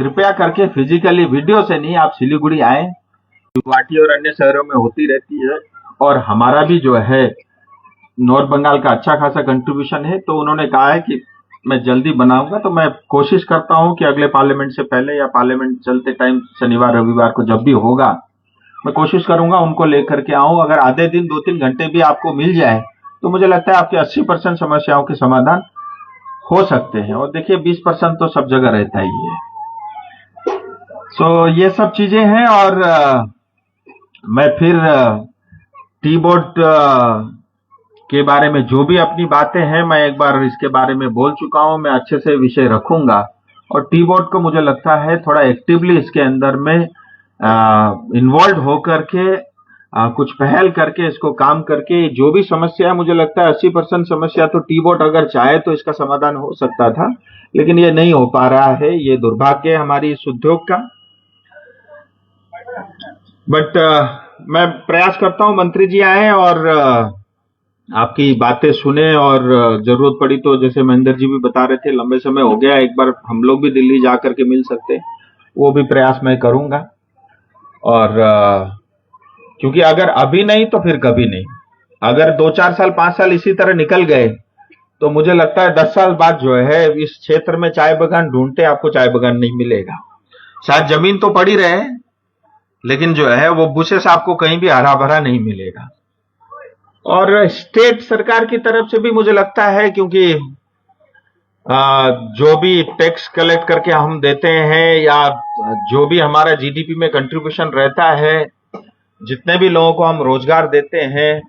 कृपया करके फिजिकली वीडियो से नहीं, आप सिलीगुड़ी आए, गुवाहाटी और अन्य शहरों में होती रहती है और हमारा भी जो है नॉर्थ बंगाल का अच्छा खासा कंट्रीब्यूशन है। तो उन्होंने कहा है कि मैं जल्दी बनाऊंगा, तो मैं कोशिश करता हूं कि अगले पार्लियामेंट से पहले या पार्लियामेंट चलते टाइम शनिवार रविवार को जब भी होगा, मैं कोशिश करूंगा उनको लेकर के आऊं। अगर आधे दिन 2-3 घंटे भी आपको मिल जाए तो मुझे लगता है आपके 80% समस्याओं के समाधान हो सकते हैं। और देखिए 20% तो सब जगह रहता ही है। ये सब चीजें हैं। और मैं फिर टी बोर्ड के बारे में जो भी अपनी बातें हैं, मैं एक बार इसके बारे में बोल चुका हूं, मैं अच्छे से विषय रखूंगा। और टी बोर्ड को मुझे लगता है थोड़ा एक्टिवली इसके अंदर में इन्वॉल्व होकर के कुछ पहल करके इसको काम करके जो भी समस्या है, मुझे लगता है 80% समस्या तो टी बोर्ड अगर चाहे तो इसका समाधान हो सकता था, लेकिन ये नहीं हो पा रहा है। ये दुर्भाग्य है हमारी इस उद्योग का। बट मैं प्रयास करता हूं मंत्री जी आए और आपकी बातें सुने, और जरूरत पड़ी तो जैसे महेंद्र जी भी बता रहे थे, लंबे समय हो गया, एक बार हम लोग भी दिल्ली जा करके मिल सकते, वो भी प्रयास मैं करूंगा। और क्योंकि अगर अभी नहीं तो फिर कभी नहीं। अगर 2-4 साल 5 साल इसी तरह निकल गए तो मुझे लगता है 10 साल बाद जो है इस क्षेत्र में चाय बागान ढूंढते आपको चाय बागान नहीं मिलेगा। शायद जमीन तो पड़ी रहे, लेकिन जो है वो बुशेस आपको कहीं भी हरा भरा नहीं मिलेगा। और स्टेट सरकार की तरफ से भी मुझे लगता है, क्योंकि जो भी टैक्स कलेक्ट करके हम देते हैं या जो भी हमारा जीडीपी में कंट्रीब्यूशन रहता है, जितने भी लोगों को हम रोजगार देते हैं,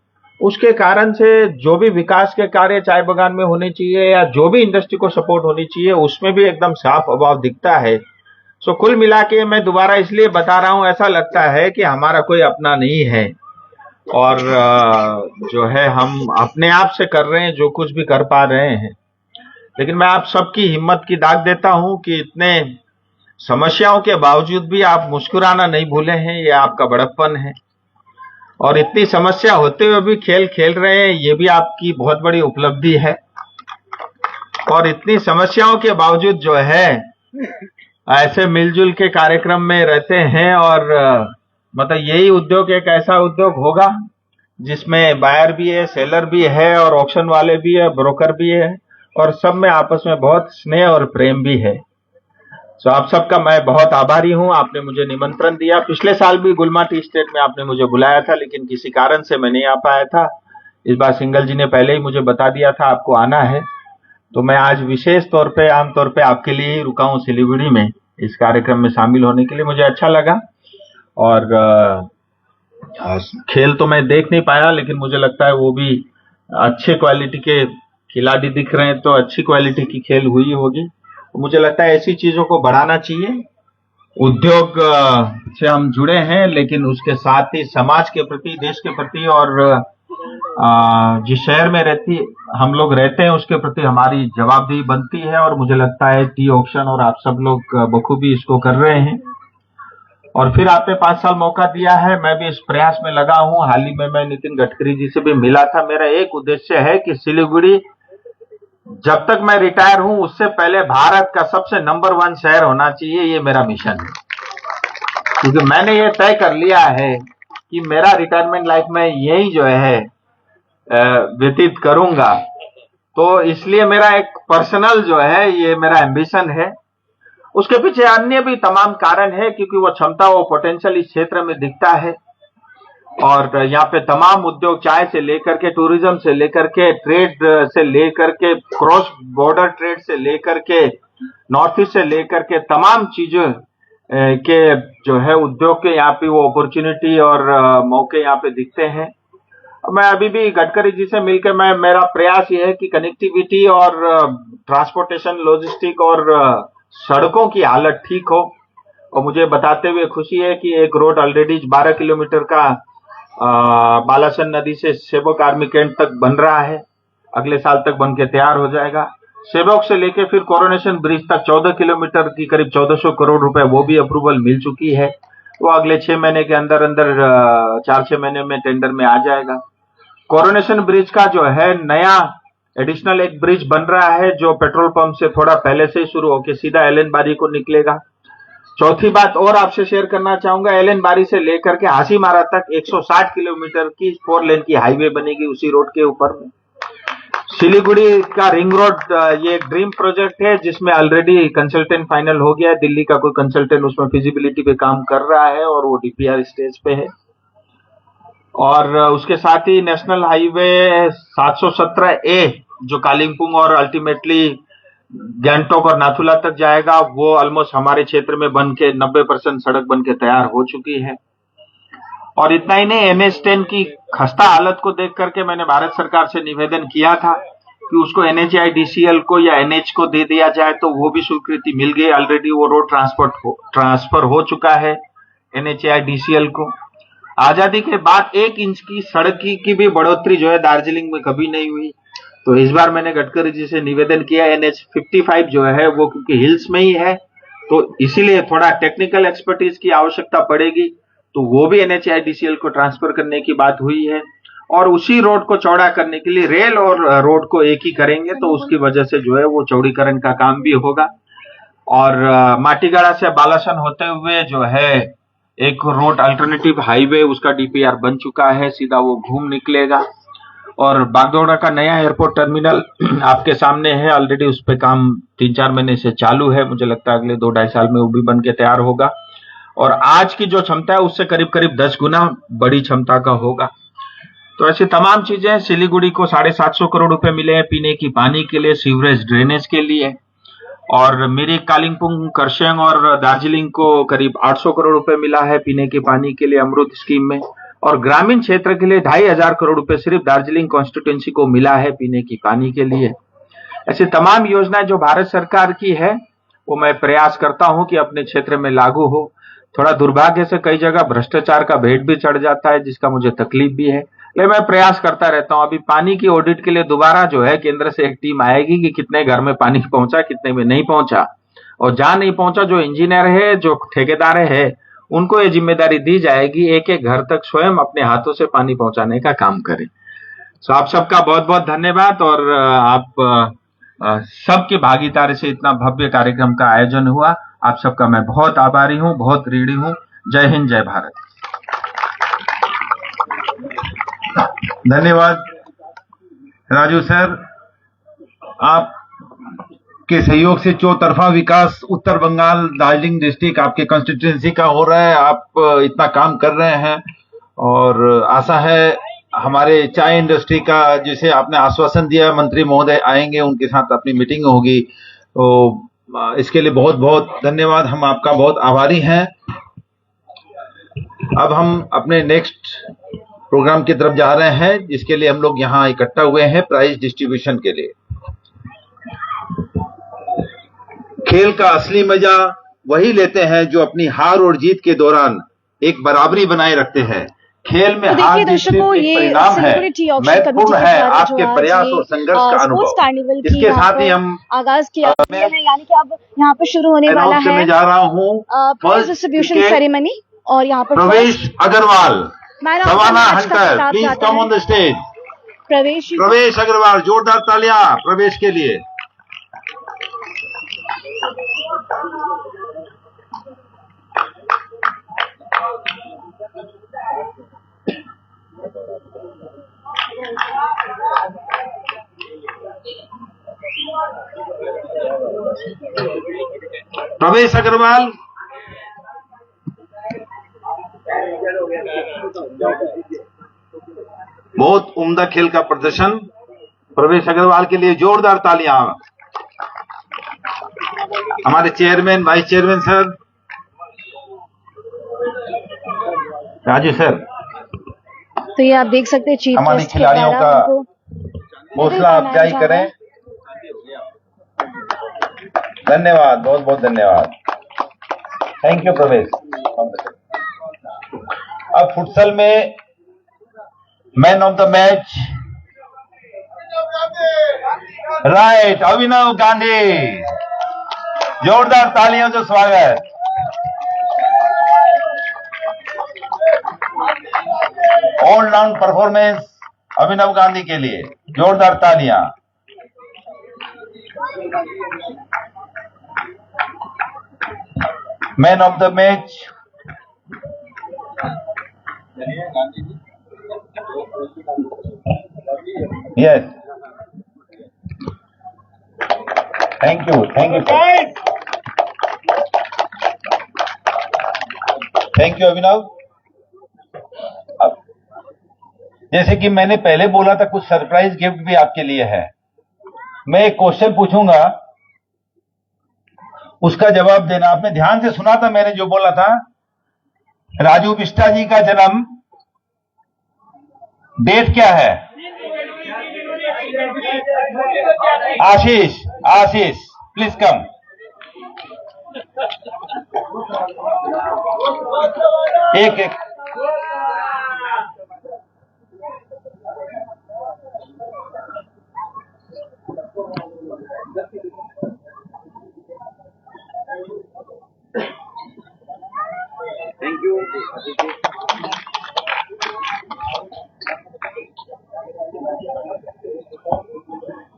उसके कारण से जो भी विकास के कार्य चाय बागान में होने चाहिए या जो भी इंडस्ट्री को सपोर्ट होनी चाहिए, उसमें भी एकदम साफ अभाव दिखता है। सो कुल मिला के मैं दोबारा इसलिए बता रहा हूं, ऐसा लगता है कि हमारा कोई अपना नहीं है और जो है हम अपने आप से कर रहे हैं जो कुछ भी कर पा रहे हैं। लेकिन मैं आप सबकी हिम्मत की दाग देता हूं कि इतने समस्याओं के बावजूद भी आप मुस्कुराना नहीं भूले हैं, ये आपका बड़प्पन है। और इतनी समस्या होते हुए भी खेल खेल रहे हैं, ये भी आपकी बहुत बड़ी उपलब्धि है। और इतनी समस्याओं के बावजूद जो है ऐसे मिलजुल के कार्यक्रम में रहते हैं। और मतलब यही उद्योग एक ऐसा उद्योग होगा जिसमें बायर भी है, सेलर भी है और ऑक्शन वाले भी है, ब्रोकर भी है, और सब में आपस में बहुत स्नेह और प्रेम भी है। तो आप सबका मैं बहुत आभारी हूं। आपने मुझे निमंत्रण दिया, पिछले साल भी गुलमा टी स्टेट में आपने मुझे बुलाया था, लेकिन किसी कारण से मैं नहीं आ पाया था। इस बार सिंगल जी ने पहले ही मुझे बता दिया था आपको आना है, तो मैं आज विशेष तौर पे आमतौर पे आपके लिए ही रुका हूं सिलीगुड़ी में इस कार्यक्रम में शामिल होने के लिए। मुझे अच्छा लगा। और खेल तो मैं देख नहीं पाया, लेकिन मुझे लगता है वो भी अच्छे क्वालिटी के खिलाड़ी दिख रहे हैं, तो अच्छी क्वालिटी की खेल हुई होगी। मुझे लगता है ऐसी चीजों को बढ़ाना चाहिए। उद्योग से हम जुड़े हैं, लेकिन उसके साथ ही समाज के प्रति, देश के प्रति और जिस शहर में हम लोग रहते हैं उसके प्रति हमारी जवाबदेही बनती है। और मुझे लगता है टी ऑक्शन और आप सब लोग बखूबी इसको कर रहे हैं। और फिर आपने 5 साल मौका दिया है, मैं भी इस प्रयास में लगा हूं। हाल ही में मैं नितिन गडकरी जी से भी मिला था। मेरा एक उद्देश्य है कि सिलीगुड़ी जब तक मैं रिटायर हूं उससे पहले भारत का सबसे नंबर 1 शहर होना चाहिए, ये मेरा मिशन है। क्योंकि मैंने ये तय कर लिया है कि मेरा रिटायरमेंट लाइफ में यही जो है व्यतीत करूंगा। तो इसलिए मेरा एक पर्सनल जो है ये मेरा एम्बिशन है। उसके पीछे अन्य भी तमाम कारण है, क्योंकि वो क्षमता, वो पोटेंशियल इस क्षेत्र में दिखता है। और यहाँ पे तमाम उद्योग, चाय से लेकर के टूरिज्म से लेकर के ट्रेड से लेकर के क्रॉस बॉर्डर ट्रेड से लेकर के नॉर्थ ईस्ट से लेकर के तमाम चीजों के जो है उद्योग के यहाँ पे वो अपॉर्चुनिटी और मौके यहाँ पे दिखते हैं। मैं अभी भी गडकरी जी से मिलकर मेरा प्रयास ये है कि कनेक्टिविटी और ट्रांसपोर्टेशन, लॉजिस्टिक और सड़कों की हालत ठीक हो। और मुझे बताते हुए खुशी है कि एक रोड ऑलरेडी 12 किलोमीटर का बालासन नदी से सेवक आर्मी कैंट तक बन रहा है, अगले साल तक बन के तैयार हो जाएगा। सेवक से लेके फिर कोरोनेशन ब्रिज तक 14 किलोमीटर की करीब 1400 करोड़ रुपए वो भी अप्रूवल मिल चुकी है। वो अगले 6 महीने के अंदर 4-6 महीने में टेंडर में आ जाएगा। कोरोनेशन ब्रिज का जो है नया एडिशनल एक ब्रिज बन रहा है जो पेट्रोल पंप से थोड़ा पहले से ही शुरू होकर सीधा एलन बारी को निकलेगा। चौथी बात और आपसे शेयर करना चाहूंगा, एलन बारी से लेकर के हासीमारा तक 160 किलोमीटर की 4 लेन की हाईवे बनेगी उसी रोड के ऊपर में। सिलीगुड़ी का रिंग रोड ये एक ड्रीम प्रोजेक्ट है जिसमें ऑलरेडी कंसल्टेंट फाइनल हो गया है। दिल्ली का कोई कंसल्टेंट उसमें फिजिबिलिटी पे काम कर रहा है और वो डीपीआर स्टेज पे है। और उसके साथ ही नेशनल हाईवे 717A जो कालिम्पोंग और अल्टीमेटली गैंगटोक और नाथुला तक जाएगा, वो ऑलमोस्ट हमारे क्षेत्र में बन के 90% सड़क बन के तैयार हो चुकी है। और इतना ही नहीं, NH10 की खस्ता हालत को देख करके मैंने भारत सरकार से निवेदन किया था कि उसको NHIDCL को या NH को दे दिया जाए, तो वो भी स्वीकृति मिल गई। ऑलरेडी वो रोड ट्रांसफर हो चुका है NHIDCL को। आजादी के बाद 1 इंच की सड़क की भी बढ़ोतरी जो है दार्जिलिंग में कभी नहीं हुई। तो इस बार मैंने गडकरी जी से निवेदन किया, NH55 जो है वो क्योंकि हिल्स में ही है तो इसीलिए थोड़ा टेक्निकल एक्सपर्टीज की आवश्यकता पड़ेगी, तो वो भी NHIDCL को ट्रांसफर करने की बात हुई है। और उसी रोड को चौड़ा करने के लिए रेल और रोड को एक ही करेंगे, तो उसकी वजह से जो है वो चौड़ीकरण का काम भी होगा। और माटीगाड़ा से बालासन होते हुए जो है एक रोड अल्टरनेटिव हाईवे, उसका DPR बन चुका है, सीधा वो घूम निकलेगा। और बागडोगरा का नया एयरपोर्ट टर्मिनल आपके सामने है, ऑलरेडी उस पे काम 3-4 महीने से चालू है। मुझे लगता है अगले 2-2.5 साल में वो भी बन के तैयार होगा और आज की जो क्षमता है उससे करीब करीब 10 गुना बड़ी क्षमता का होगा। तो ऐसी तमाम चीजें, सिलीगुड़ी को 750 करोड़ रुपए मिले हैं पीने की पानी के लिए, सीवरेज ड्रेनेज के लिए। और मिरिक, कालिम्पोंग, करसेंग और दार्जिलिंग को करीब 800 करोड़ रुपए मिला है पीने के पानी के लिए अमृत स्कीम में। और ग्रामीण क्षेत्र के लिए 2500 करोड़ रुपए सिर्फ दार्जिलिंग कॉन्स्टिट्यूंसी को मिला है पीने की पानी के लिए। ऐसी तमाम योजनाएं जो भारत सरकार की है वो मैं प्रयास करता हूं कि अपने क्षेत्र में लागू हो। थोड़ा दुर्भाग्य से कई जगह भ्रष्टाचार का भेद भी चढ़ जाता है, जिसका मुझे तकलीफ भी है, लेकिन मैं प्रयास करता रहता हूं। अभी पानी की ऑडिट के लिए दोबारा जो है केंद्र से एक टीम आएगी कि कितने घर में पानी पहुंचा, कितने में नहीं पहुंचा, और जहां नहीं पहुंचा जो इंजीनियर है, जो ठेकेदार है, उनको ये जिम्मेदारी दी जाएगी एक एक घर तक स्वयं अपने हाथों से पानी पहुंचाने का काम करें। तो आप सबका बहुत बहुत धन्यवाद। और आप सबकी भागीदारी से इतना भव्य कार्यक्रम का आयोजन हुआ, आप सबका मैं बहुत आभारी हूं, बहुत ऋणी हूं। जय हिंद, जय भारत। धन्यवाद राजू सर, आपके सहयोग से चौतरफा विकास उत्तर बंगाल दार्जिलिंग डिस्ट्रिक्ट आपके कॉन्स्टिट्यूंसी का हो रहा है। आप इतना काम कर रहे हैं और आशा है हमारे चाय इंडस्ट्री का, जिसे आपने आश्वासन दिया मंत्री महोदय आएंगे, उनके साथ अपनी मीटिंग होगी, तो इसके लिए बहुत बहुत धन्यवाद, हम आपका बहुत आभारी हैं। अब हम अपने नेक्स्ट प्रोग्राम की तरफ जा रहे हैं, जिसके लिए हम लोग यहाँ इकट्ठा हुए हैं प्राइज डिस्ट्रीब्यूशन के लिए। खेल का असली मजा वही लेते हैं जो अपनी हार और जीत के दौरान एक बराबरी बनाए रखते हैं। खेल में तो हार देखिए जीत दर्शकों, सिर्फ एक ये परिणाम है, सिलीगुड़ी टी ऑक्शन महत्वपूर्ण कमेटी है के द्वारा आपके जो आज प्रयास ये और संघर्ष का स्पोर्ट्स अनुभव। कार्निवल की इसके यहाँ साथ ही पर हम आगाज किया गया है, यानी कि अब यहाँ पर शुरू होने वाला अनाउंस है करने जा रहा हूँ प्राइज डिस्ट्रीब्यूशन क्रिकेट सेरेमनी। और यहाँ पर Pravesh Agarwal, man of the Savannah match का हंटर, खिताब प्लीज जाता कम है ऑन द स्टेज। प्रवेश अग्रवाल, जोरदार तालियां प्रवेश के लिए। प्रवेश अग्रवाल, बहुत उम्दा खेल का प्रदर्शन प्रवेश अग्रवाल के लिए, जोरदार तालियां। हमारे chairman, vice chairman sir, Raju sir, तो ये आप देख सकते हैं चीफ हमारे गेस्ट के खिलाड़ियों द्वारा का उनको हौसला अफजाई करें। धन्यवाद, बहुत बहुत धन्यवाद, थैंक यू प्रवेश। अब फुटसल में man of the match, right, Abhinav Gandhi, जोरदार तालियों से स्वागत। ऑलराउंड परफॉर्मेंस अभिनव गांधी के लिए, जोरदार तालियां। Man of the match yes thank you Abhinav. जैसे कि मैंने पहले बोला था, कुछ सरप्राइज गिफ्ट भी आपके लिए है। मैं एक क्वेश्चन पूछूंगा, उसका जवाब देना। आपने ध्यान से सुना था मैंने जो बोला था? राजू बिष्टा जी का जन्म डेट क्या है? आशीष प्लीज कम। एक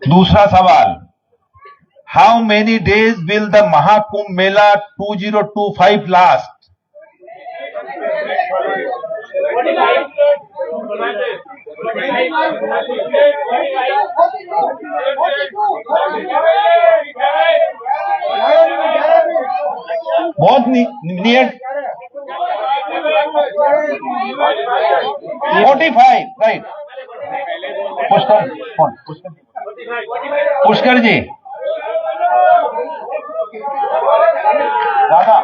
दूसरा सवाल, how many days will the Mahakumbh Mela 2025 last? बहुत नियर 45 राइट। पुष्कर जी दादा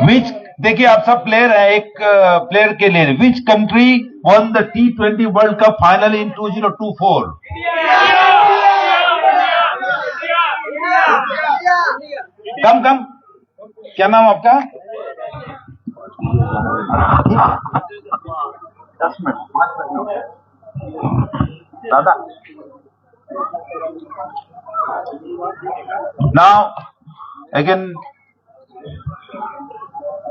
विच, देखिए आप सब प्लेयर है, एक प्लेयर के लिए which country one the T20 world cup final इन 2024? कम क्या नाम आपका? 10 मिनट दादा। नाउ अगेन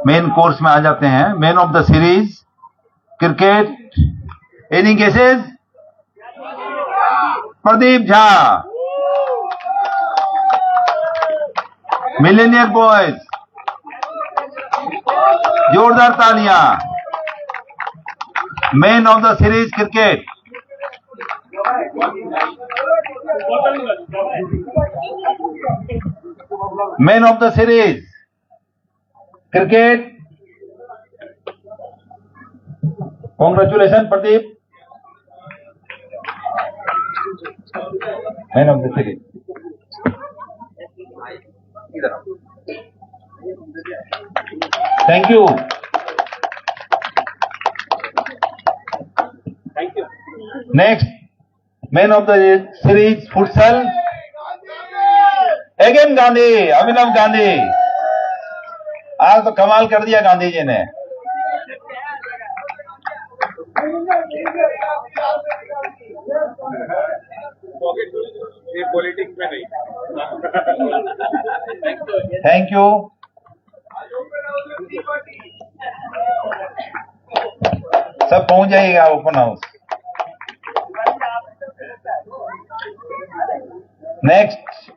मेन कोर्स में आ जाते हैं। Man of the series cricket, any guesses? Pradeep Jha. Millionaire boys, जोरदार तालियां। Man of the series cricket, man of the series cricket, congratulation Pradeep, man of the series. Thank you. Next, man of the series futsal, again Gandhi, Abhinav Gandhi. आज तो कमाल कर दिया गांधी जी ने। Politics में नहीं। Thank you. सब पहुंच जाइएगा open house. Next,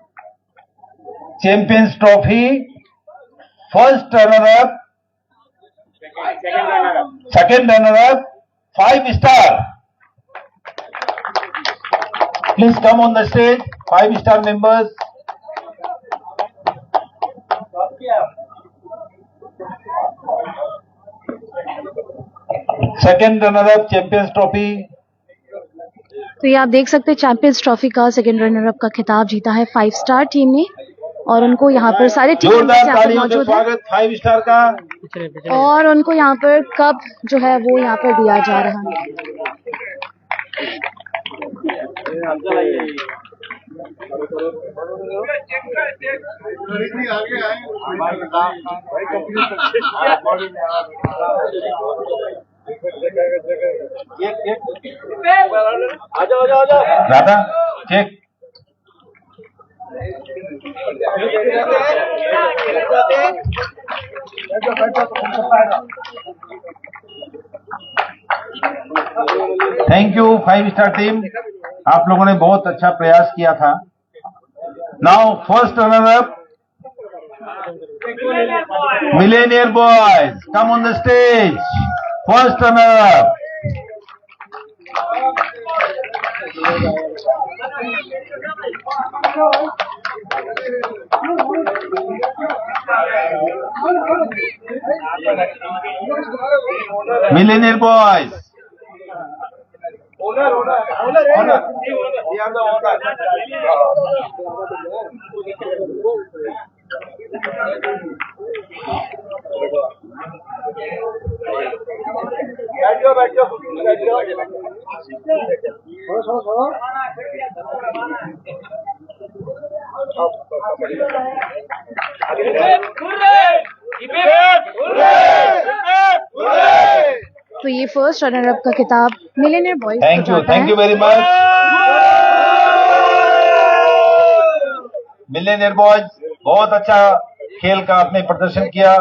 champions trophy first runner up, second runner up, 5 star. Please come on the stage, 5 star members. Second runner up champions trophy. तो ये आप देख सकते हैं चैंपियंस ट्रॉफी का सेकंड रनर अप का खिताब जीता है 5 स्टार टीम ने, और उनको यहाँ पर सारे टीम जोरदार तालियों से स्वागत 5 स्टार का। और उनको यहाँ पर कप जो है वो यहाँ पर दिया जा रहा है। Radha check. Thank you 5 star team, आप लोगों ने बहुत अच्छा प्रयास किया था। Now first runner up millionaire boys, come on the stage. First runner up millionaire boys. तो ये फर्स्ट रनर अप का खिताब मिलेनियर बॉयज को thank you very much. Millionaire boys बहुत अच्छा खेल का आपने प्रदर्शन किया।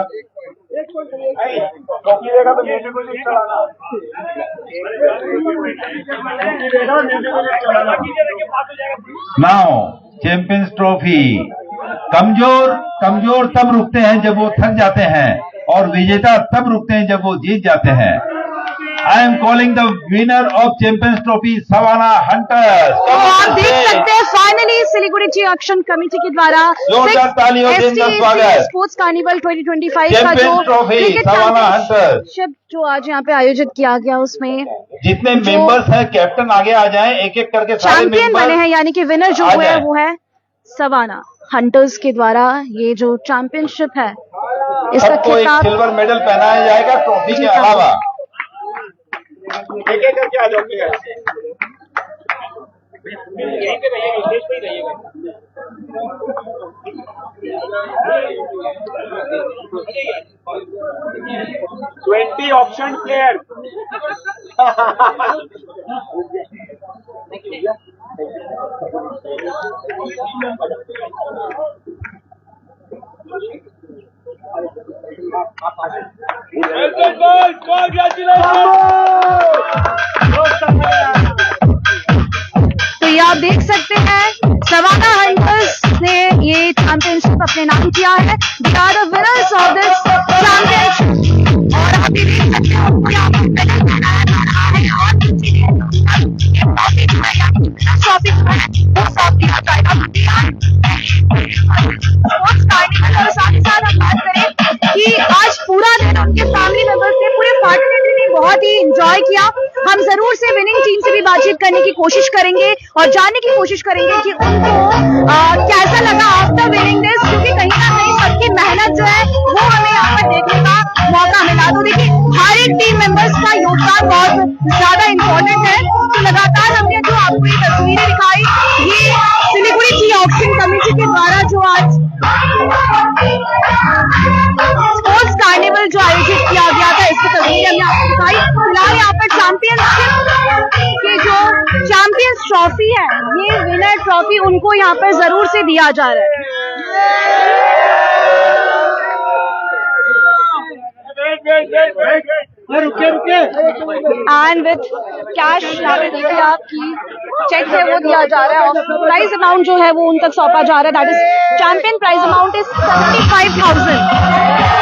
Now champions trophy. कमजोर तब रुकते हैं जब वो थक जाते हैं, और विजेता तब रुकते हैं जब वो जीत जाते हैं। I am calling the winner of champions trophy Savannah hunters. तो आप देख सकते हैं finally Siliguri tea auction committee के द्वारा जोरदार तालियों से इनका स्वागत। स्पोर्ट्स कार्निवल 2025 का जो champions trophy cricket Savannah hunters championship जो आज यहाँ पे आयोजित किया गया, उसमें जितने मेंबर्स हैं कैप्टन आगे आ जाएं, एक एक करके सारे चैंपियन बने हैं, मेंबर। यानी कि विनर जो आ हुआ है जाए। वो है सवाना हंटर्स के द्वारा ये जो चैंपियनशिप है इसका सबको एक खिताब सिल्वर मेडल पहनाया जाएगा ट्रॉफी के अलावा। एक एक करके आ जाओ। यहीं पे रहिएगा, स्टेज पे ही रहिएगा। 20 ऑप्शन प्लेयर। तो ये आप देख सकते हैं सवाना हंटर्स ने ये चैंपियनशिप अपने नाम किया है। They are the winners of this championship. और आप ये देख सकते हैं आपको यहाँ पर मेडल पहनाया जा रहा है, और ट्रॉफी जो है वो सौंप दिया जाएगा। स्पोर्ट्स कार्निवल और साथ ही साथ हम बात करें कि आज पूरा दिन उनके फैमिली मेंबर्स ने, पूरे पार्टनर ने बहुत ही एंजॉय किया। हम जरूर से विनिंग टीम से भी बातचीत करने की कोशिश करेंगे और जानने की कोशिश करेंगे कि उनको कैसा लगा आफ्टर विनिंग दिस, क्योंकि कहीं ना कहीं सबकी मेहनत जो है वो हमें यहाँ पर देखने का मौका मिला। तो देखिए हर एक टीम मेंबर्स का योगदान बहुत ज्यादा इम्पोर्टेंट है। तो लगातार हमने जो आपको ये तस्वीरें दिखाई, ये सिलीगुड़ी टी ऑक्शन कमेटी के द्वारा जो आज स्पोर्ट्स कार्निवल जो आयोजित किया गया था, इसकी तस्वीरें हमने आपको दिखाई। फिलहाल यहाँ पर चैंपियनशिप की जो चैंपियंस ट्रॉफी है, ये विनर ट्रॉफी उनको यहाँ पर जरूर से दिया जा रहा है। एंड विथ कैश यहाँ पे देखिए आपकी चेक है वो दिया जा रहा है, और प्राइज अमाउंट जो है वो उन तक सौंपा जा रहा है। That is champion prize amount is 75,000,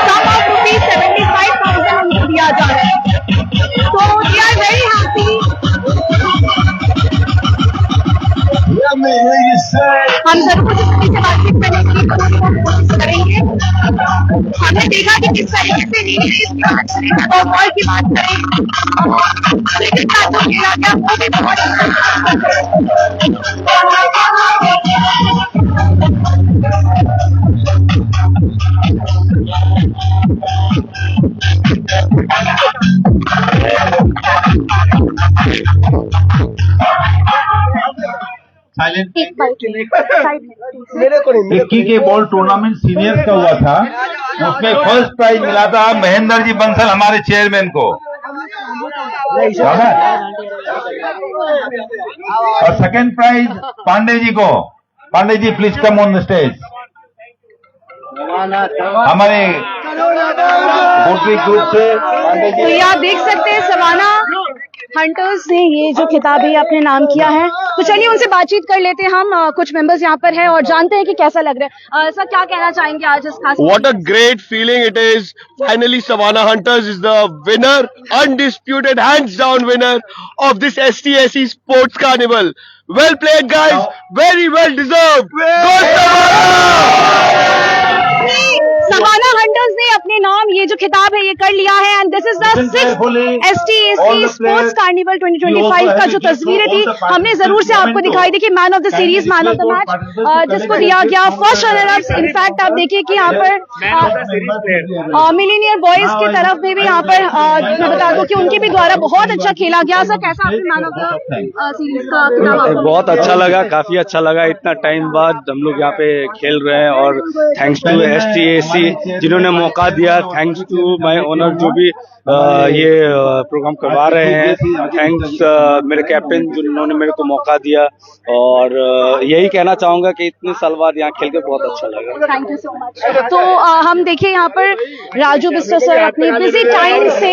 sum of rupees 75,000 उनको दिया जा रहा है। तो वी आर वेरी हैप्पी। हम जरूर किसी से बातचीत करने की कोशिश करेंगे। हमने देखा कि किस तरीके से ओवरऑल की बात करें, क्रिकेट का जो खेला गया वो भी बहुत इक्की के बॉल टूर्नामेंट सीनियर्स का हुआ था, उसमें फर्स्ट प्राइज मिला था महेंद्र जी बंसल हमारे चेयरमैन को, और सेकंड प्राइज पांडे जी को। Pandey ji please come on the stage. हमारे ग्रुप से पांडे तो जी। ये आप देख सकते हैं सवाना हंटर्स ने ये जो खिताब है अपने नाम किया है, तो चलिए उनसे बातचीत कर लेते हैं हम। कुछ मेंबर्स यहाँ पर हैं और जानते हैं कि कैसा लग रहा है। सर, क्या कहना चाहेंगे आज इस खास? What a great feeling it is. Finally, Savannah Hunters is the winner, undisputed, hands down winner of this STSE Sports Carnival. Well played, guys. Very well deserved. Go Savannah! Savannah hunters ने अपने नाम ये जो खिताब है ये कर लिया है and this is the 6th STSE sports carnival 2025 का जो तस्वीरें थी हमने जरूर से आपको दिखाई थी कि man of the series, man of the match जिसको दिया गया, फर्स्ट रनर अप। इनफैक्ट आप देखिए कि यहाँ पर मिलीनियर बॉयज की तरफ में भी यहाँ पर मैं बता दूं कि उनके भी द्वारा बहुत अच्छा खेला गया। सर, कैसा आपने मैन ऑफ द सीरीज का खिताब? बहुत अच्छा लगा, काफी अच्छा लगा। इतना टाइम बाद हम लोग यहाँ पे खेल रहे हैं और थैंक्स टू STSE जिन्होंने मौका दिया, थैंक्स टू माय ओनर जो भी ये प्रोग्राम करवा रहे हैं, थैंक्स मेरे कैप्टन जिन्होंने मेरे को मौका दिया। और यही कहना चाहूंगा कि इतने साल बाद यहाँ खेल कर बहुत अच्छा लगा। Thank you so much. तो हम देखिए यहाँ पर राजू बिस्टर सर अपने बिजी टाइम से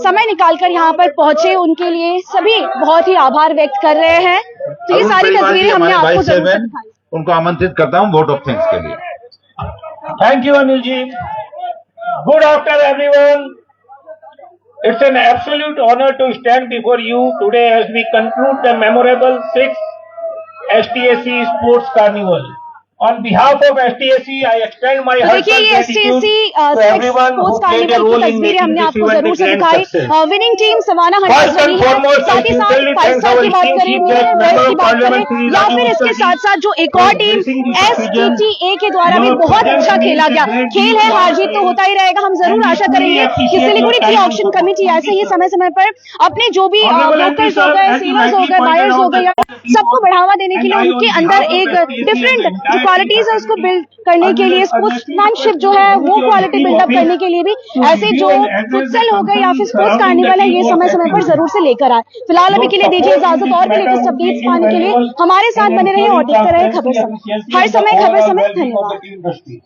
समय निकालकर यहाँ पर पहुंचे, उनके लिए सभी बहुत ही आभार व्यक्त कर रहे हैं। तो ये सारी तस्वीरें हमने आपको जरूर से दिखाई। उनको आमंत्रित करता हूँ वोट ऑफ थैंक्स के लिए। Thank you, Anilji. Good afternoon, everyone. It's an absolute honor to stand before you today as we conclude the memorable 6th STSE Sports Carnival. On behalf of STSE, I extend my तो heartfelt देखिए ये gratitude STSE to everyone who sports played a carnival role की in तस्वीरें making हमने this आपको event a जरूर से grand दिखाई। success. Winning team Savannah hunters First and बनी है, foremost, I साथ ही साथ sincerely 5 thank स्टार our की बात esteemed करें, chief guest, वेस्ट member की of बात parliament, करें, Shri या Raju फिर इसके Gupta साथ साथ जो एक और team gracing this occasion. STTA के द्वारा भी बहुत अच्छा खेला गया। खेल है, हार जीत तो होता ही रहेगा। हम जरूर आशा करेंगे कि सिलीगुड़ी की ऑक्शन कमेटी ऐसे ही समय समय पर अपने जो भी ब्रोकर्स हो गए, सेलर्स हो गए, बायर्स हो गए, सबको बढ़ावा देने के लिए उनके अंदर एक डिफरेंट जो क्वालिटीज है उसको बिल्ड करने के लिए, स्पोर्ट्समैनशिप जो है वो क्वालिटी बिल्डअप करने के लिए भी ऐसे जो फुटसल हो गए या फिर स्पोर्ट्स कार्निवल है ये समय समय पर जरूर से लेकर आए। फिलहाल अभी के लिए दीजिए इजाजत। और भी लेटेस्ट अपडेट्स पाने के लिए हमारे साथ बने रहे और देखते रहे खबर समय। हर समय खबर समय। धन्यवाद।